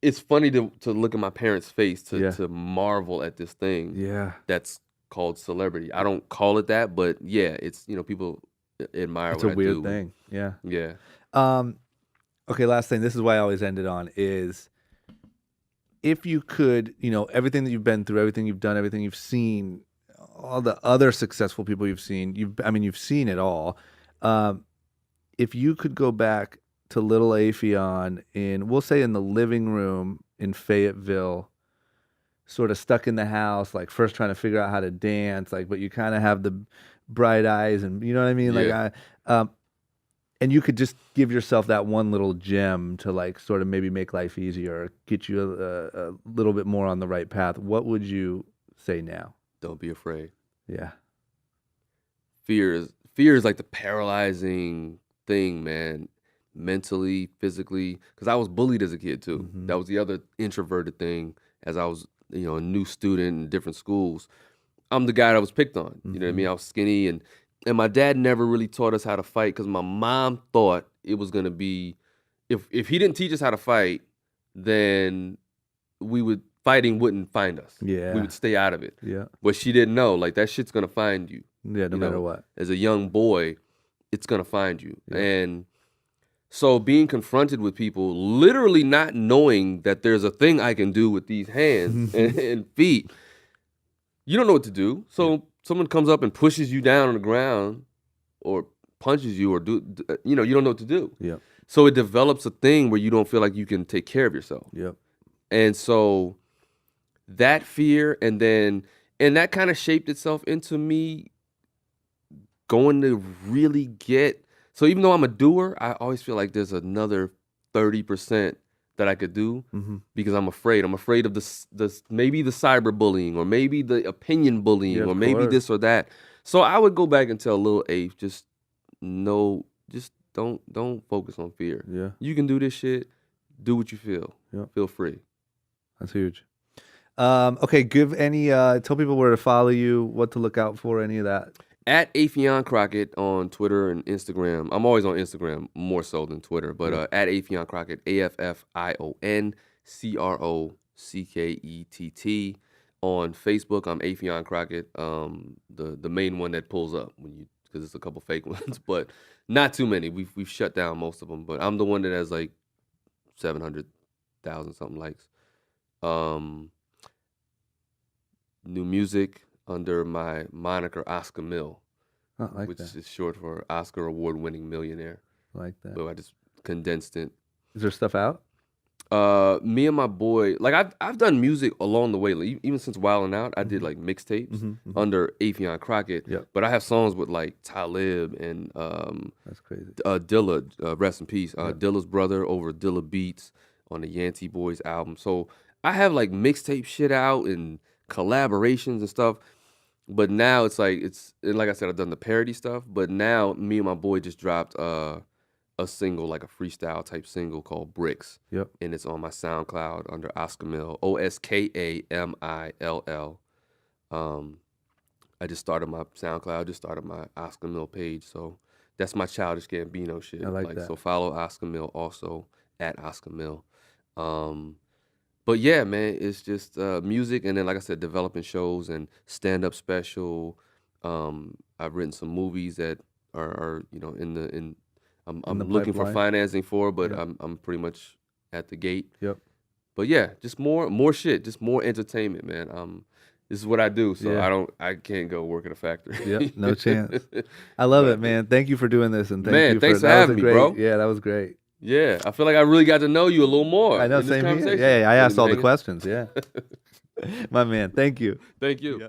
it's funny to look at my parents' face to marvel at this thing that's called celebrity. I don't call it that, but yeah, it's, people admire it's what I do. It's a weird thing. Yeah. Yeah. Okay, last thing. This is why I always end it on is, if you could, everything that you've been through, everything you've done, everything you've seen, all the other successful people you've seen, you've seen it all. If you could go back to little Affion we'll say in the living room in Fayetteville, sort of stuck in the house, like first trying to figure out how to dance, like, but you kind of have the bright eyes and you know what I mean? Yeah. Like, and you could just give yourself that one little gem to like sort of maybe make life easier or get you a little bit more on the right path. What would you say now? Don't be afraid. Yeah. Fear is like the paralyzing thing, man. Mentally, physically, because I was bullied as a kid too. Mm-hmm. That was the other introverted thing. As I was, a new student in different schools, I'm the guy that was picked on. You know what I mean? I was skinny, and my dad never really taught us how to fight because my mom thought it was gonna be if he didn't teach us how to fight, then fighting wouldn't find us. Yeah. We would stay out of it. Yeah. But she didn't know, like that shit's gonna find you. Yeah, no matter what. As a young boy, it's gonna find you. Yeah. And so being confronted with people, literally not knowing that there's a thing I can do with these hands and feet, you don't know what to do. So someone comes up and pushes you down on the ground or punches you or you don't know what to do. Yeah. So it develops a thing where you don't feel like you can take care of yourself. Yep. And so that fear and that kind of shaped itself into me going to really get. So even though I'm a doer, I always feel like there's another 30% that I could do because I'm afraid. I'm afraid of the maybe the cyberbullying or maybe the opinion bullying or maybe this or that. So I would go back and tell little Abe, just don't focus on fear. Yeah. You can do this shit. Do what you feel. Yeah. Feel free. That's huge. Okay, give tell people where to follow you, what to look out for, any of that. At Affion Crockett on Twitter and Instagram. I'm always on Instagram more so than Twitter, but at Affion Crockett, AFFION CROCKETT. On Facebook, I'm Affion Crockett, the main one that pulls up because it's a couple fake ones, but not too many. We've shut down most of them, but I'm the one that has like 700,000 something likes. New music under my moniker Oscar Mill, which is short for Oscar Award-winning millionaire. I like that. But I just condensed it. Is there stuff out? Me and my boy, like I've done music along the way, like, even since Wildin' Out. I did like mixtapes under Affion Crockett. Yep. But I have songs with like Talib and that's crazy. Dilla, rest in peace. Dilla's brother over Dilla Beats on the Yancey Boys album. So I have like mixtape shit out and collaborations and stuff. But now it's like I said, I've done the parody stuff. But now me and my boy just dropped a single, like a freestyle type single called Bricks. Yep. And it's on my SoundCloud under Oscar Mill, OSKAMILL. I just started my SoundCloud, just started my Oscar Mill page. So that's my Childish Gambino shit. I like that. So follow Oscar Mill also at Oscar Mill. But yeah, man, it's just music, and then like I said, developing shows and stand-up special. I've written some movies that are I'm looking for financing for, but I'm pretty much at the gate. Yep. But yeah, just more shit, just more entertainment, man. This is what I do, so I can't go work at a factory. Yep, no chance. I love it, man. Thank you for doing this, and thanks for having me, bro. Yeah, that was great. Yeah, I feel like I really got to know you a little more. I know, same here. Yeah, I asked all the questions. Yeah, my man. Thank you. Thank you. Yeah.